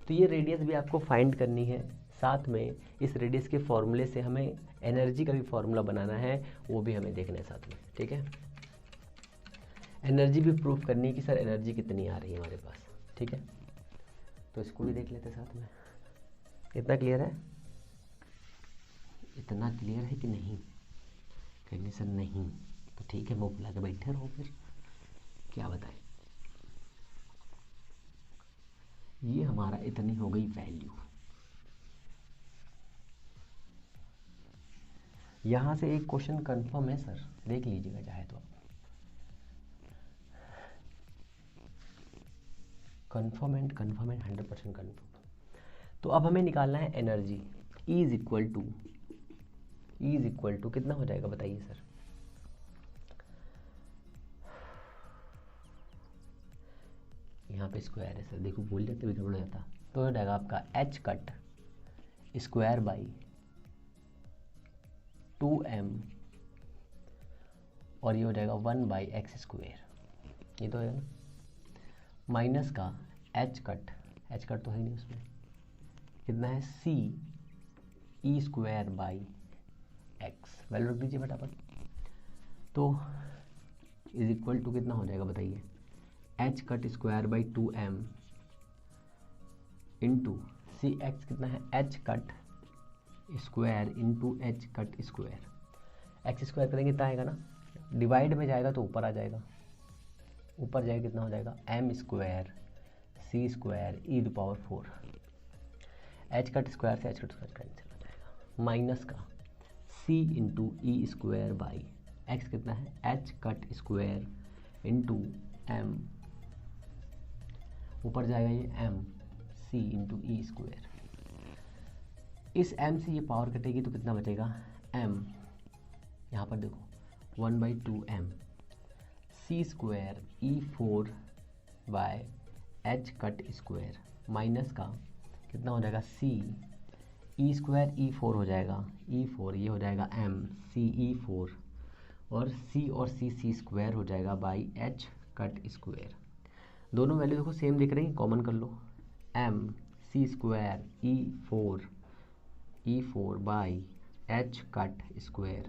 तो ये रेडियस भी आपको फाइंड करनी है, साथ में इस रेडियस के फॉर्मूले से हमें एनर्जी का भी फॉर्मूला बनाना है, वो भी हमें देखना है साथ में, ठीक है। एनर्जी भी प्रूफ करनी है कि सर एनर्जी कितनी आ रही है हमारे पास, ठीक है। तो इसको भी देख लेते हैं साथ में। इतना क्लियर है? इतना क्लियर है कि नहीं? कहेंगे सर नहीं, तो ठीक है, मुँह फुला के बैठे रहो, फिर क्या बताएं। ये हमारा इतनी हो गई वैल्यू। यहाँ से एक क्वेश्चन कंफर्म है सर, देख लीजिएगा चाहे तो आप, कंफर्म एंड 100% कंफर्म। तो अब हमें निकालना है energy, E is equal to कितना हो जाएगा बताइए सर, यहाँ पे स्क्वायर है सर, देखो बोल जाते भी गड़बड़ हो जाता। तो हो जाएगा आपका H cut square by 2m और ये हो जाएगा 1 बाई एक्स स्क्वायर, ये तो है ना, माइनस का एच कट तो है नहीं उसमें, कितना है, सी ई स्क्वायर बाई एक्स, वैल्यू रख दीजिए फटाफट। तो इज इक्वल टू कितना हो जाएगा बताइए, h cut square by 2m into c x कितना है, H cut square into h cut square. X square करेंगे कितना आएगा ना, डिवाइड में जाएगा तो ऊपर आ जाएगा, ऊपर जाएगा कितना हो जाएगा, M square C square E to power 4। H cut square से एच कट स्क्वायर कैंसिल हो जाएगा, माइनस का C into E square by X कितना है, H cut square into M, ऊपर जाएगा ये M C into E square. इस एम से ये पावर कटेगी तो कितना बचेगा, एम, यहाँ पर देखो 1/2m c square E 4 by h cut square minus का कितना हो जाएगा, सी ई स्क्वायर ई 4 हो जाएगा, ई 4 ये हो जाएगा एम सी ई 4 और सी स्क्वायर हो जाएगा बाई एच कट स्क्वायर। दोनों वैल्यू देखो सेम दिख रही है, कॉमन कर लो, M C square E 4 by H cut square,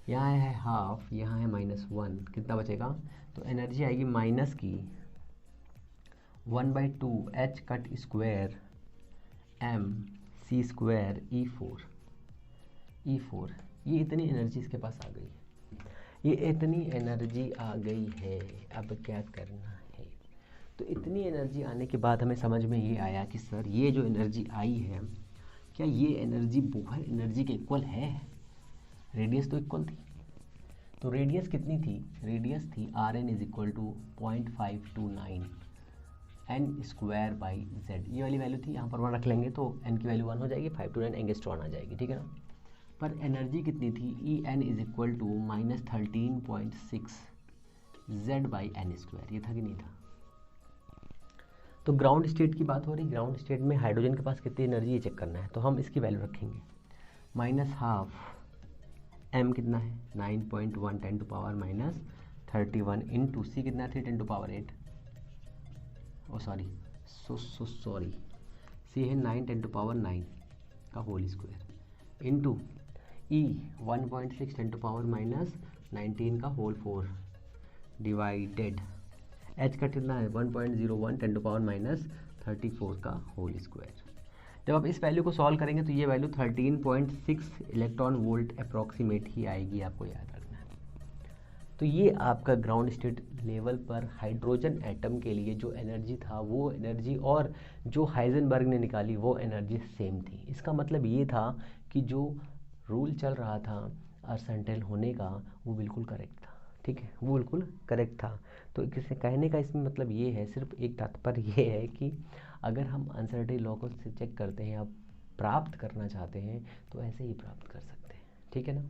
यहाँ है हाफ, यहाँ है -1, कितना बचेगा, तो एनर्जी आएगी माइनस की 1/2 H cut square M C square ई 4। ये इतनी एनर्जी इसके पास आ गई है, ये इतनी एनर्जी आ गई है, अब क्या करना है। तो इतनी एनर्जी आने के बाद हमें समझ में ये आया कि सर ये जो एनर्जी आई है, क्या ये एनर्जी बोहर एनर्जी के इक्वल है, रेडियस तो इक्वल थी, तो रेडियस कितनी थी, रेडियस थी Rn is equal to 0.529 n square by z, ये वाली वैल्यू थी, यहाँ पर 1 रख लेंगे तो n की वैल्यू 1 हो जाएगी, 529 एंगस्ट्रॉन आ जाएगी, ठीक है ना। पर एनर्जी कितनी थी, e n is equal to -13.6 z by n square, ये था कि नहीं था। तो ग्राउंड स्टेट की बात हो रही, ग्राउंड स्टेट में हाइड्रोजन के पास कितनी एनर्जी ये चेक करना है, तो हम इसकी वैल्यू रखेंगे -12 m कितना है 9.1 10⁻31 इंटू सी कितना है 3 10⁻8, ओ सॉरी सॉरी सी है 9 10⁻9 का होल स्क्वायर इंटू ई 1.6 10⁻19 का होल 4 डिवाइडेड एच का कितना है 1.01 10⁻34 का होल स्क्वायर। जब आप इस वैल्यू को सॉल्व करेंगे तो ये वैल्यू 13.6 इलेक्ट्रॉन वोल्ट अप्रॉक्सीमेट ही आएगी, आपको याद रखना है। तो ये आपका ग्राउंड स्टेट लेवल पर हाइड्रोजन एटम के लिए जो एनर्जी था वो एनर्जी और जो हाइजेनबर्ग ने निकाली वो एनर्जी सेम थी। इसका मतलब ये था कि जो रूल चल रहा था अनसर्टेन होने का वो बिल्कुल करेक्ट था, ठीक है, वो बिल्कुल करेक्ट था। तो किसी कहने का इसमें मतलब ये है, सिर्फ एक तात्पर्य ये है कि अगर हम अनसर्टेन लॉ को से चेक करते हैं या प्राप्त करना चाहते हैं तो ऐसे ही प्राप्त कर सकते हैं, ठीक है ना।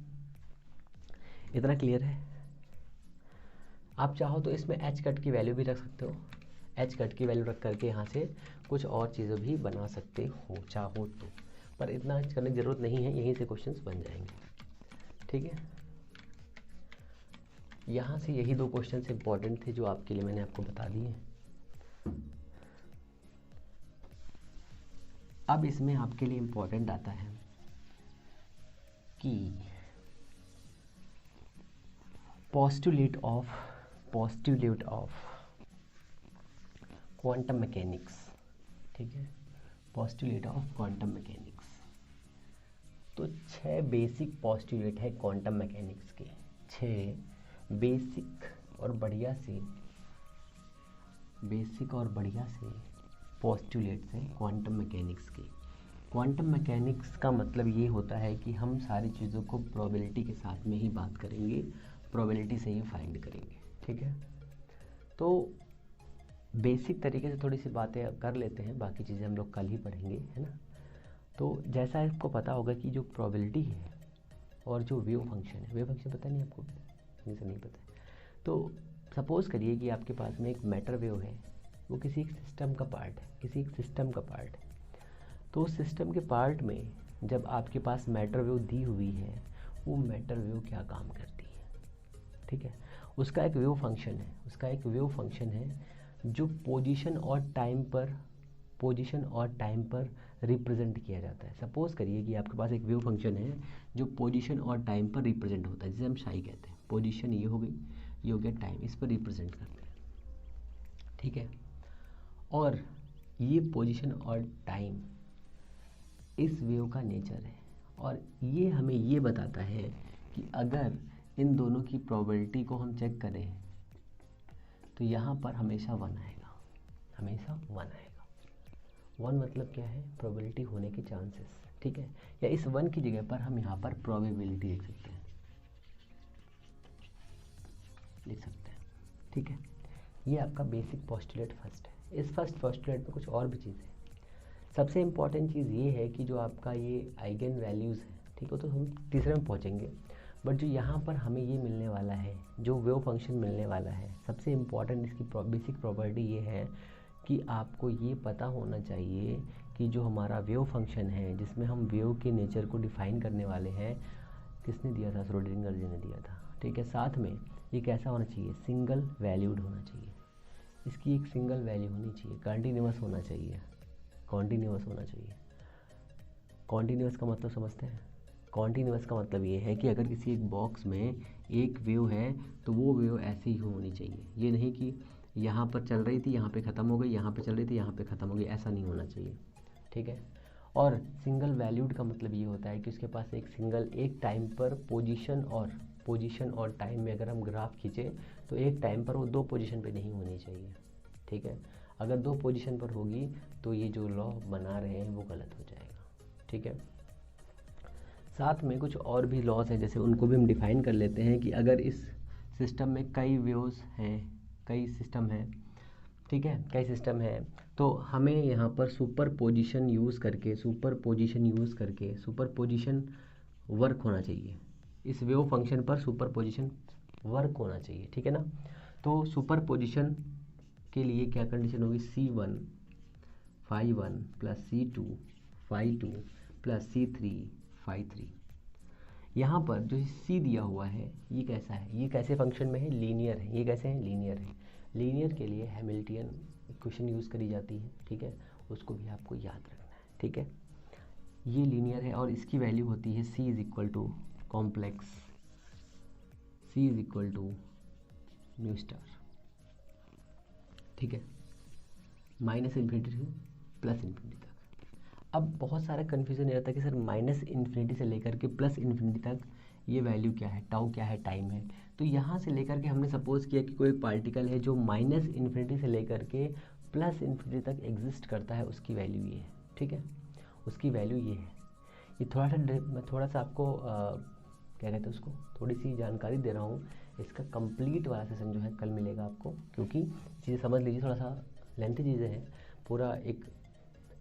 इतना क्लियर है। आप चाहो तो इसमें एच कट की वैल्यू भी रख सकते हो, एच कट की वैल्यू रख करके यहाँ से कुछ और चीज़ें भी बना सकते हो चाहो तो, पर इतना करने की ज़रूरत नहीं है, यहीं से क्वेश्चंस बन जाएंगे, ठीक है। यहाँ से यही 2 क्वेश्चन इंपॉर्टेंट थे जो आपके लिए मैंने आपको बता दिए। अब इसमें आपके लिए इम्पोर्टेंट आता है कि पोस्टुलेट ऑफ क्वांटम मैकेनिक्स, ठीक है, पोस्टुलेट ऑफ क्वांटम मैकेनिक्स। तो 6 बेसिक पोस्टुलेट है क्वांटम मैकेनिक्स के, 6 बेसिक और बढ़िया से पोस्टुलेट्स हैं क्वांटम मैकेनिक्स के। क्वांटम मैकेनिक्स का मतलब ये होता है कि हम सारी चीज़ों को प्रोबेबिलिटी के साथ में ही बात करेंगे, प्रोबेबिलिटी से ही फाइंड करेंगे, ठीक है। तो बेसिक तरीके से थोड़ी सी बातें कर लेते हैं, बाकी चीज़ें हम लोग कल ही पढ़ेंगे, है ना। तो जैसा आपको पता होगा कि जो प्रोबेबिलिटी है और जो वेव फंक्शन है, वेव फंक्शन पता नहीं आपको, मुझे से नहीं पता है। तो सपोज़ करिए कि आपके पास में एक मैटर वेव है, वो किसी एक सिस्टम का पार्ट है, तो उस सिस्टम के पार्ट में जब आपके पास मैटर वेव दी हुई है, वो मैटर वेव क्या काम करती है, ठीक है। उसका एक वेव फंक्शन है जो पोजीशन और टाइम पर रिप्रेजेंट किया जाता है। सपोज़ करिए कि आपके पास एक वेव फंक्शन है जो पोजीशन और टाइम पर रिप्रेजेंट होता है, जिसे हम साई कहते हैं। पोजीशन ये हो गई, ये हो गया टाइम, इस पर रिप्रेजेंट करते हैं, ठीक है। और ये पोजीशन और टाइम इस वेव का नेचर है, और ये हमें ये बताता है कि अगर इन दोनों की प्रोबेबिलिटी को हम चेक करें तो यहाँ पर हमेशा 1 आएगा, हमेशा 1 आएगा। 1 मतलब क्या है? प्रोबेबिलिटी होने के चांसेस, ठीक है। या इस 1 की जगह पर हम यहाँ पर प्रोबेबिलिटी लिख सकते हैं, ठीक है। ये आपका बेसिक पोस्टुलेट फर्स्ट है। इस फर्स्ट पोस्टुलेट में कुछ और भी चीज़ें हैं। सबसे इम्पॉर्टेंट चीज़ ये है कि जो आपका ये आइगन वैल्यूज़ है, ठीक है, तो हम तीसरे में पहुँचेंगे, बट जो यहाँ पर हमें ये मिलने वाला है, जो वेव फंक्शन मिलने वाला है, सबसे इम्पॉर्टेंट इसकी बेसिक प्रॉपर्टी ये है कि आपको ये पता होना चाहिए कि जो हमारा वेव फंक्शन है, जिसमें हम वेव के नेचर को डिफ़ाइन करने वाले हैं, किसने दिया था? श्रोडिंगर जी ने दिया था, ठीक है। साथ में ये कैसा होना चाहिए? सिंगल वैल्यूड होना चाहिए, इसकी एक सिंगल वैल्यू होनी चाहिए, कंटिन्यूअस होना चाहिए, कॉन्टीन्यूअस होना चाहिए। कॉन्टीन्यूअस का मतलब समझते हैं? कॉन्टीन्यूअस का मतलब ये है कि अगर किसी एक बॉक्स में एक वेव है तो वो वेव ऐसी ही होनी चाहिए। ये नहीं कि यहाँ पर चल रही थी, यहाँ पे ख़त्म हो गई, यहाँ पे चल रही थी, यहाँ पे ख़त्म हो गई, ऐसा नहीं होना चाहिए, ठीक है। और सिंगल वैल्यूड का मतलब ये होता है कि उसके पास एक टाइम पर पोजीशन और टाइम में अगर हम ग्राफ खींचे तो एक टाइम पर वो 2 पोजीशन पे नहीं होनी चाहिए, ठीक है। अगर 2 पोजीशन पर होगी तो ये जो लॉ बना रहे हैं वो गलत हो जाएगा, ठीक है। साथ में कुछ और भी लॉज हैं, जैसे उनको भी हम डिफ़ाइन कर लेते हैं कि अगर इस सिस्टम में कई वेव्स हैं, कई सिस्टम हैं, ठीक है, कई सिस्टम हैं, तो हमें यहाँ पर सुपरपोजिशन यूज़ करके वर्क होना चाहिए। इस वेव फंक्शन पर सुपरपोजिशन वर्क होना चाहिए, ठीक है ना। तो सुपरपोजिशन के लिए क्या कंडीशन होगी? C1 phi1 plus C2 phi2 plus C3 phi3। यहाँ पर जो C दिया हुआ है ये कैसा है? ये कैसे फंक्शन में है? लीनियर है। ये कैसे है? लीनियर है। लीनियर के लिए हैमिल्टनियन इक्वेशन यूज़ करी जाती है, ठीक है, उसको भी आपको याद रखना है, ठीक है। ये लीनियर है और इसकी वैल्यू होती है C is equal to complex, C is equal to mu star, ठीक है, माइनस इन्फिनिटी से प्लस इन्फिनिटी तक। अब बहुत सारा कन्फ्यूज़न ये रहता है कि सर माइनस इन्फिनिटी से लेकर के प्लस इन्फिनिटी तक ये वैल्यू क्या है? टाउ क्या है? टाइम है। तो यहाँ से लेकर के हमने सपोज़ किया कि कोई पार्टिकल है जो माइनस इन्फिनिटी से लेकर के प्लस इन्फिनिटी तक एग्जिस्ट करता है, उसकी वैल्यू ये है, ठीक है, उसकी वैल्यू ये है। ये मैं थोड़ा सा आपको क्या कहते हैं उसको, थोड़ी सी जानकारी दे रहा हूँ। इसका कंप्लीट वाला सेशन जो है कल मिलेगा आपको, क्योंकि चीज़ें समझ लीजिए, थोड़ा सा लेंथी चीज़ें हैं। पूरा एक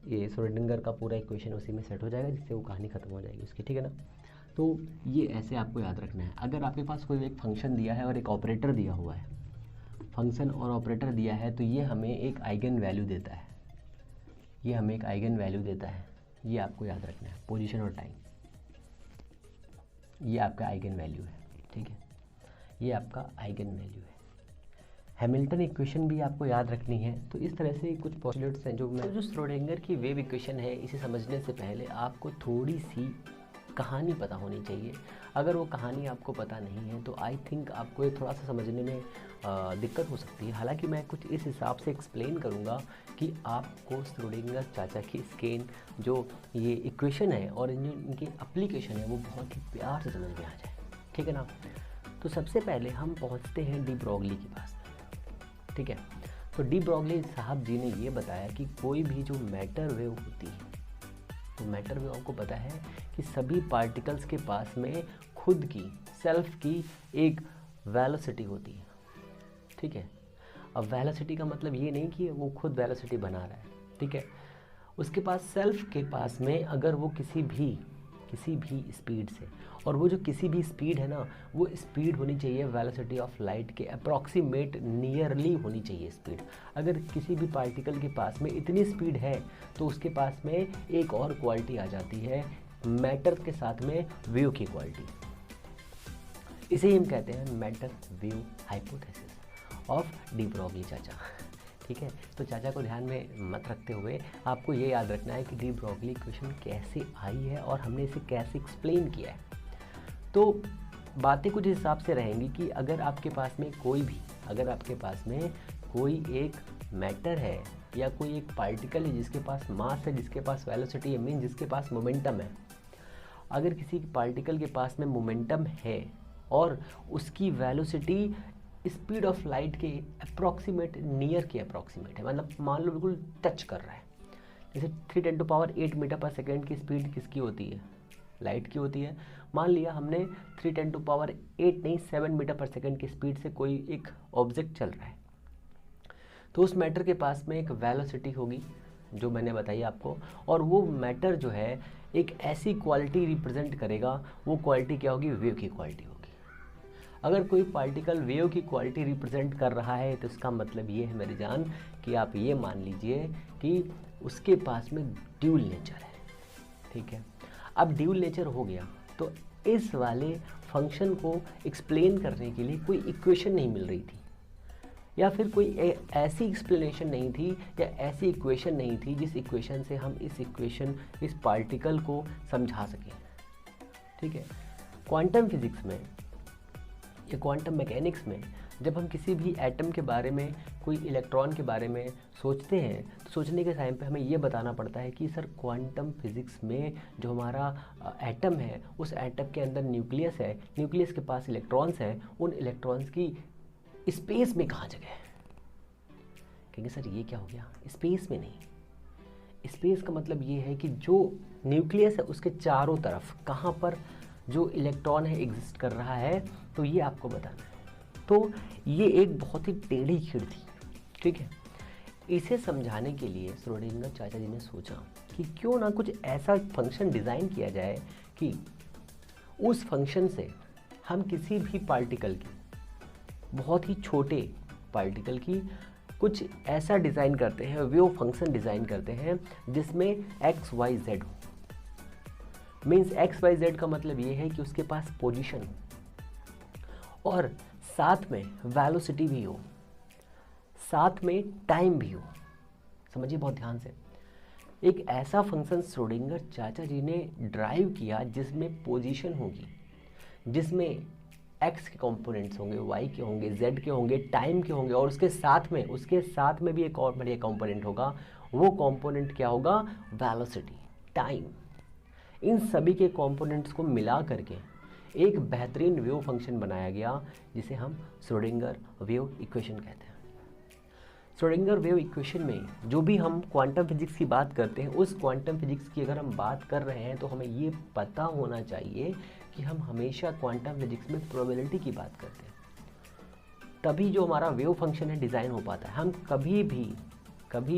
ये श्रोडिंगर का पूरा इक्वेशन उसी में सेट हो जाएगा, जिससे वो कहानी ख़त्म हो जाएगी उसकी, ठीक है ना। तो ये ऐसे आपको याद रखना है। अगर आपके पास कोई एक फंक्शन दिया है और एक ऑपरेटर दिया हुआ है, फंक्शन और ऑपरेटर दिया है, तो ये हमें एक आइगन वैल्यू देता है, ये हमें एक आइगन वैल्यू देता है। ये आपको याद रखना है, पोजीशन और टाइम, ये आपका आइगन वैल्यू है, ठीक है, ये आपका आइगन वैल्यू है। हैमिल्टन इक्वेशन भी आपको याद रखनी है। तो इस तरह से कुछ पॉस्टुलेट्स हैं जो श्रोडिंगर की वेव इक्वेशन है, इसे समझने से पहले आपको थोड़ी सी कहानी पता होनी चाहिए। अगर वो कहानी आपको पता नहीं है तो आई थिंक आपको ये थोड़ा सा समझने में दिक्कत हो सकती है। हालांकि मैं कुछ इस हिसाब से एक्सप्लेन करूँगा कि आपको श्रोडिंगर चाचा की स्केन जो ये इक्वेशन है और इनकी एप्लीकेशन है वो बहुत ही प्यार से समझ में आ जाए, ठीक है ना। तो सबसे पहले हम पहुँचते हैं डी ब्रोगली के पास, ठीक है। तो डी ब्रोगली साहब जी ने ये बताया कि कोई भी जो मैटर वेव होती है, तो मैटर वेव आपको पता है कि सभी पार्टिकल्स के पास में खुद की सेल्फ की एक वेलोसिटी होती है, ठीक है। अब वेलोसिटी का मतलब ये नहीं कि वो खुद वेलोसिटी बना रहा है, ठीक है। उसके पास सेल्फ के पास में अगर वो किसी भी स्पीड से, और वो जो किसी भी स्पीड है ना, वो स्पीड होनी चाहिए वेलोसिटी ऑफ लाइट के अप्रॉक्सीमेट नियरली होनी चाहिए स्पीड। अगर किसी भी पार्टिकल के पास में इतनी स्पीड है तो उसके पास में एक और क्वालिटी आ जाती है मैटर के साथ में वेव की क्वालिटी। इसे ही हम कहते हैं matter wave hypothesis of de Broglie चाचा, ठीक है। तो चाचा को ध्यान में मत रखते हुए आपको ये याद रखना है कि डी ब्रोगली इक्वेशन कैसे आई है और हमने इसे कैसे एक्सप्लेन किया है। तो बातें कुछ हिसाब से रहेंगी कि अगर आपके पास में कोई एक मैटर है या कोई एक पार्टिकल है जिसके पास मास है, जिसके पास वेलोसिटी है, मीन जिसके पास मोमेंटम है। अगर किसी पार्टिकल के पास में मोमेंटम है और उसकी वेलोसिटी स्पीड ऑफ लाइट के अप्रॉक्सीमेट, नियर के अप्रॉक्सीमेट है, मतलब मान लो बिल्कुल टच कर रहा है। जैसे 3×10⁸ मीटर पर सेकेंड की स्पीड किसकी होती है? लाइट की होती है। मान लिया हमने 3×10⁸ नहीं 7 मीटर पर सेकेंड की स्पीड से कोई एक ऑब्जेक्ट चल रहा है, तो उस मैटर के पास में एक वेलोसिटी होगी जो मैंने बताई आपको, और वो मैटर जो है एक ऐसी क्वालिटी रिप्रेजेंट करेगा। वो क्वालिटी क्या होगी? वेव की क्वालिटी होगी। अगर कोई पार्टिकल वेव की क्वालिटी रिप्रेजेंट कर रहा है तो इसका मतलब ये है मेरी जान कि आप ये मान लीजिए कि उसके पास में ड्यूल नेचर है। ठीक है, अब ड्यूल नेचर हो गया तो इस वाले फंक्शन को एक्सप्लेन करने के लिए कोई इक्वेशन नहीं मिल रही थी, या फिर कोई ऐसी एक्सप्लेनेशन नहीं थी या ऐसी इक्वेशन नहीं थी जिस इक्वेशन से हम इस पार्टिकल को समझा सकें। ठीक है, क्वांटम फिजिक्स में या क्वांटम मैकेनिक्स में जब हम किसी भी एटम के बारे में, कोई इलेक्ट्रॉन के बारे में सोचते हैं तो सोचने के टाइम पे हमें ये बताना पड़ता है कि सर क्वांटम फिजिक्स में जो हमारा एटम है उस एटम के अंदर न्यूक्लियस है, न्यूक्लियस के पास इलेक्ट्रॉन्स हैं, उन इलेक्ट्रॉन्स की स्पेस में कहाँ जगह है? कहेंगे सर ये क्या हो गया? स्पेस में नहीं। स्पेस का मतलब ये है कि जो न्यूक्लियस है उसके चारों तरफ कहाँ पर जो इलेक्ट्रॉन है एग्जिस्ट कर रहा है, तो ये आपको बताना है। तो ये एक बहुत ही टेढ़ी खीर थी। ठीक है, इसे समझाने के लिए श्रोडिंगर चाचा जी ने सोचा कि क्यों ना कुछ ऐसा फंक्शन डिज़ाइन किया जाए कि उस फंक्शन से हम किसी भी पार्टिकल की, बहुत ही छोटे पार्टिकल की कुछ ऐसा डिज़ाइन करते हैं, वेव फंक्शन डिज़ाइन करते हैं जिसमें x y z हो। मीन्स x y z का मतलब ये है कि उसके पास पोजीशन हो और साथ में वेलोसिटी भी हो, साथ में टाइम भी हो। समझिए बहुत ध्यान से, एक ऐसा फंक्शन श्रोडिंगर चाचा जी ने ड्राइव किया जिसमें पोजीशन होगी, जिसमें x के कंपोनेंट्स होंगे, y के होंगे, z के होंगे, टाइम के होंगे, और उसके साथ में भी एक और बढ़िया कंपोनेंट होगा। वो कंपोनेंट क्या होगा? Velocity, time. इन सभी के कंपोनेंट्स को मिला करके एक बेहतरीन वेव फंक्शन बनाया गया जिसे हम श्रोडिंगर वेव इक्वेशन कहते हैं। श्रोडिंगर वेव इक्वेशन में जो भी हम क्वांटम फिजिक्स की बात करते हैं, उस क्वांटम फिजिक्स की अगर हम बात कर रहे हैं तो हमें ये पता होना चाहिए कि हम हमेशा क्वांटम फिजिक्स में प्रोबेबिलिटी की बात करते हैं, तभी जो हमारा वेव फंक्शन है डिज़ाइन हो पाता है। हम कभी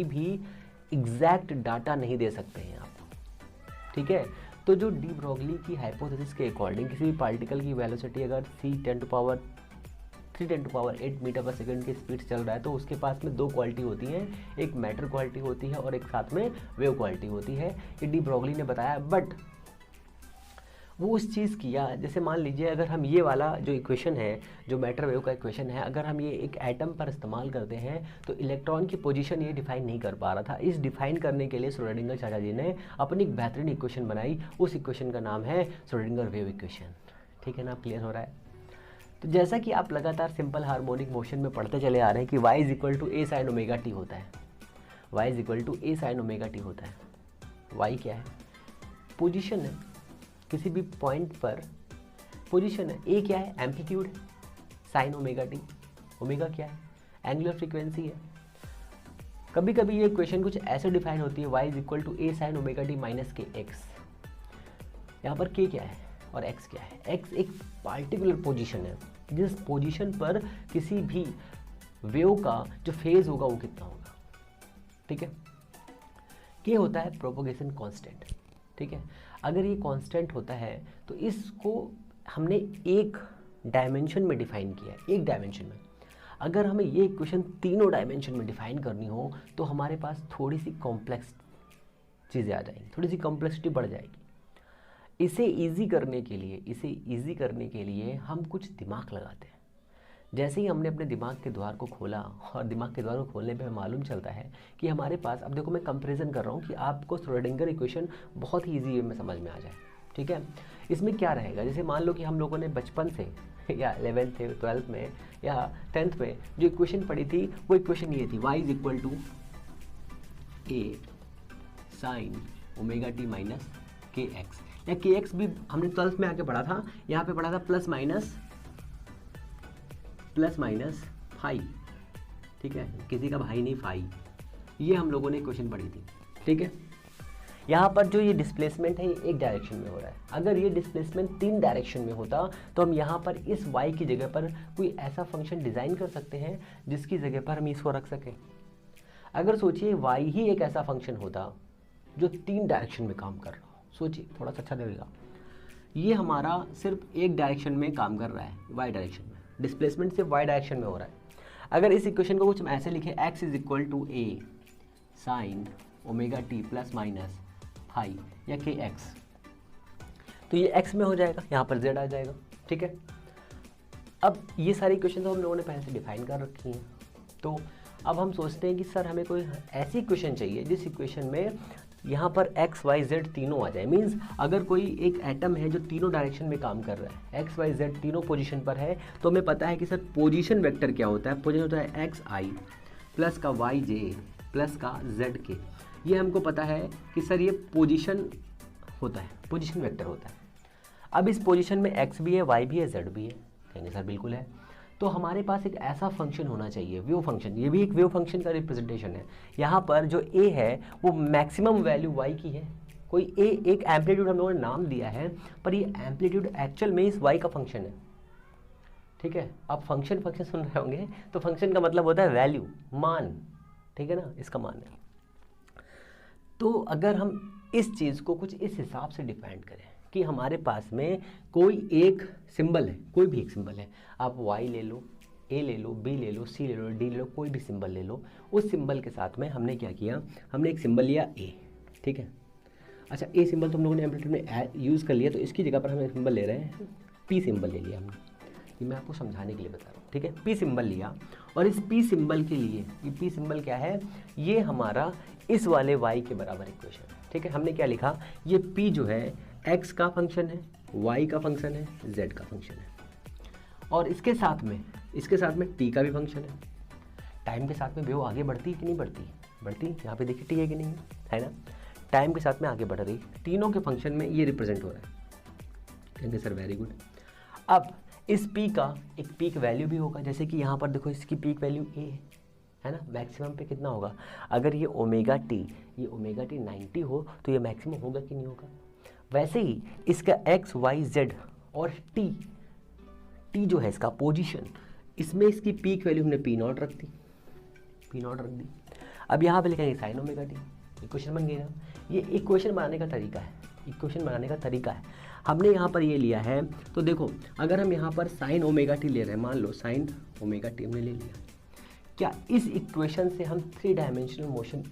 भी एग्जैक्ट डाटा नहीं दे सकते हैं आपको। ठीक है, तो जो डी ब्रोगली की हाइपोथेसिस के अकॉर्डिंग किसी भी पार्टिकल की वेलोसिटी अगर 3×8 मीटर पर सेकंड की स्पीड चल रहा है तो उसके पास में दो क्वालिटी होती हैं, एक मैटर क्वालिटी होती है और एक साथ में वेव क्वालिटी होती है। ये डी ब्रोगली ने बताया, बट वो उस चीज़ किया, जैसे मान लीजिए अगर हम ये वाला जो इक्वेशन है, जो मैटर वेव का इक्वेशन है, अगर हम ये एक एटम पर इस्तेमाल करते हैं तो इलेक्ट्रॉन की पोजीशन ये डिफाइन नहीं कर पा रहा था। इस डिफाइन करने के लिए श्रोडिंगर चाचा जी ने अपनी एक बेहतरीन इक्वेशन बनाई। उस इक्वेशन का नाम है श्रोडिंगर वेव इक्वेशन। ठीक है ना, क्लियर हो रहा है? तो जैसा कि आप लगातार सिंपल हार्मोनिक मोशन में पढ़ते चले आ रहे हैं कि y = a sin ωt होता है, y = a sin ωt होता है। y क्या है? पोजीशन है, किसी भी पॉइंट पर पोजीशन है। a क्या है? एम्पलीट्यूड है, साइन ωt। ओमेगा क्या है? एंगुलर फ्रीक्वेंसी है। कभी कभी ये इक्वेशन कुछ ऐसे डिफाइन होती है, y = a sin ωt - kx। यहाँ पर k क्या है और x क्या है? x एक पार्टिकुलर पोजीशन है, जिस पोजीशन पर किसी भी वेव का जो फेज होगा वो कितना होगा। ठीक है, k होता है प्रोपोगेशन कांस्टेंट। ठीक है, अगर ये कांस्टेंट होता है तो इसको हमने एक डायमेंशन में डिफाइन किया है, एक डायमेंशन में। अगर हमें ये इक्वेशन तीनों डायमेंशन में डिफाइन करनी हो तो हमारे पास थोड़ी सी कॉम्प्लेक्स चीज़ें आ जाएंगी, थोड़ी सी कॉम्प्लेक्सिटी बढ़ जाएगी। इसे इजी करने के लिए हम कुछ दिमाग लगाते हैं। जैसे ही हमने अपने दिमाग के द्वार को खोला, और दिमाग के द्वार को खोलने पे हमें मालूम चलता है कि हमारे पास, अब देखो मैं कंपैरिजन कर रहा हूँ कि आपको श्रोडिंगर इक्वेशन बहुत ही ईजी वे में समझ में आ जाए। ठीक है। इसमें क्या रहेगा, जैसे मान लो कि हम लोगों ने बचपन से या 11th 12th में या 10th में जो इक्वेशन पढ़ी थी, वो इक्वेशन ये थी y is equal to a sine omega T minus k x, या के एक्स भी हमने 12th में आके पढ़ा था, यहाँ पे पढ़ा था प्लस माइनस फाइव, ठीक है, किसी का भाई नहीं फाई, ये हम लोगों ने इक्वेशन पढ़ी थी, ठीक है। यहाँ पर जो ये डिस्प्लेसमेंट है ये एक डायरेक्शन में हो रहा है, अगर ये डिस्प्लेसमेंट 3 डायरेक्शन में होता तो हम यहाँ पर इस y की जगह पर कोई ऐसा फंक्शन डिज़ाइन कर सकते हैं जिसकी जगह पर हम इसको रख सकें। अगर सोचिए y ही एक ऐसा फंक्शन होता जो 3 डायरेक्शन में काम कर रहा हो, सोचिए थोड़ा सा अच्छा लगेगा। ये हमारा सिर्फ एक डायरेक्शन में काम कर रहा है, y डायरेक्शन में, डिस्प्लेसमेंट सिर्फ y डायरेक्शन में हो रहा है। अगर इस इक्वेशन को कुछ ऐसे लिखे x is equal to a sine omega t plus minus phi या के एक्स, तो ये x में हो जाएगा, यहाँ पर z आ जाएगा, ठीक है। अब ये सारी इक्वेशन तो हम लोगों ने पहले से डिफाइन कर रखी हैं, तो अब हम सोचते हैं कि सर हमें कोई ऐसी इक्वेशन चाहिए जिस इक्वेशन में यहाँ पर x y z तीनों आ जाए। मीन्स अगर कोई एक एटम है जो तीनों डायरेक्शन में काम कर रहा है, x y z तीनों पोजीशन पर है, तो हमें पता है कि सर पोजीशन वेक्टर क्या होता है, पोजीशन होता है x i प्लस का y j प्लस का z k। ये हमको पता है कि सर ये पोजीशन होता है, पोजीशन वेक्टर होता है। अब इस पोजीशन में x भी है, y भी है, z भी है, कहेंगे सर बिल्कुल है। तो हमारे पास एक ऐसा फंक्शन होना चाहिए, वेव फंक्शन, ये भी एक वेव फंक्शन का रिप्रेजेंटेशन है। यहाँ पर जो a है वो मैक्सिमम वैल्यू y की है, कोई a एक एम्पलीट्यूड हम लोगों ने नाम दिया है, पर ये एम्पलीट्यूड एक्चुअल में इस y का फंक्शन है, ठीक है। आप फंक्शन सुन रहे होंगे तो फंक्शन का मतलब होता है वैल्यू, मान, ठीक है ना, इसका मान है। तो अगर हम इस चीज़ को कुछ इस हिसाब से डिफाइन करें कि हमारे पास में कोई एक सिंबल है, कोई भी एक सिंबल है, आप y ले लो, a ले लो, b ले लो, c ले लो, d ले लो, कोई भी सिंबल ले लो, उस सिंबल के साथ में हमने क्या किया, हमने एक सिंबल लिया a, ठीक है। अच्छा, a सिंबल तो हम लोगों ने एम्पलीट्यूड में यूज़ कर लिया, तो इसकी जगह पर हम एक सिंबल ले रहे हैं, p सिंबल ले लिया हमने, ये मैं आपको समझाने के लिए बता रहा हूँ, ठीक है। p सिंबल लिया और इस p सिंबल के लिए, ये p सिंबल क्या है, ये हमारा इस वाले y के बराबर इक्वेशन है, ठीक है। हमने क्या लिखा, ये p जो है x का फंक्शन है, y का फंक्शन है, z का फंक्शन है, और इसके साथ में t का भी फंक्शन है। टाइम के साथ में वेव आगे बढ़ती कि नहीं बढ़ती, बढ़ती, यहाँ पे देखिए t है कि नहीं है ना, टाइम के साथ में आगे बढ़ रही, तीनों के फंक्शन में ये रिप्रेजेंट हो रहा है, कहेंगे सर वेरी गुड। अब इस p का एक पीक वैल्यू भी होगा, जैसे कि यहाँ पर देखो इसकी पीक वैल्यू a है ना, मैक्सिमम पे कितना होगा, अगर ये ओमेगा टी 90 हो तो ये मैक्सिमम होगा कि नहीं होगा। वैसे ही इसका x y z और t जो है इसका पोजीशन, इसमें इसकी पीक वैल्यू हमने p0 रख दी। अब यहाँ पे लिखेंगे साइन ओमेगा टी, इक्वेशन बन गई ना। ये इक्वेशन बनाने का तरीका है, हमने यहाँ पर ये लिया है। तो देखो अगर हम यहाँ पर साइन ओमेगा टी ले रहे हैं, मान लो साइन ओमेगा टी हमने ले लिया, क्या इस इक्वेशन से हम 3 डायमेंशनल मोशन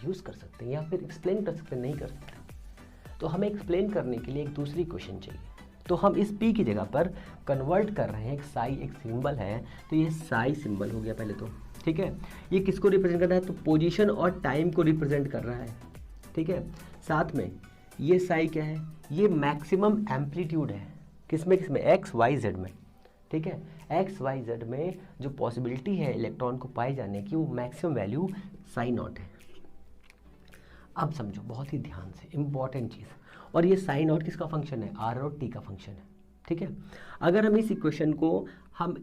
यूज़ कर सकते हैं या फिर एक्सप्लेन कर सकते हैं? नहीं कर सकते। तो हमें एक्सप्लेन करने के लिए एक दूसरी इक्वेशन चाहिए, तो हम इस p की जगह पर कन्वर्ट कर रहे हैं, एक साई एक सिंबल है, तो ये साई सिंबल हो गया पहले तो, ठीक है। ये किसको रिप्रेजेंट कर रहा है, तो पोजीशन और टाइम को रिप्रेजेंट कर रहा है, ठीक है। साथ में ये साई क्या है, ये मैक्सिमम एम्पलीट्यूड है, किसमें x y z में, ठीक है। x y z में जो पॉसिबिलिटी है इलेक्ट्रॉन को पाए जाने की, वो मैक्सिमम वैल्यू साई नॉट है। अब समझो बहुत ही ध्यान से, इंपॉर्टेंट चीज़, और ये साई नॉट किसका फंक्शन है, r और t का फंक्शन है, ठीक है। अगर हम इस इक्वेशन को हम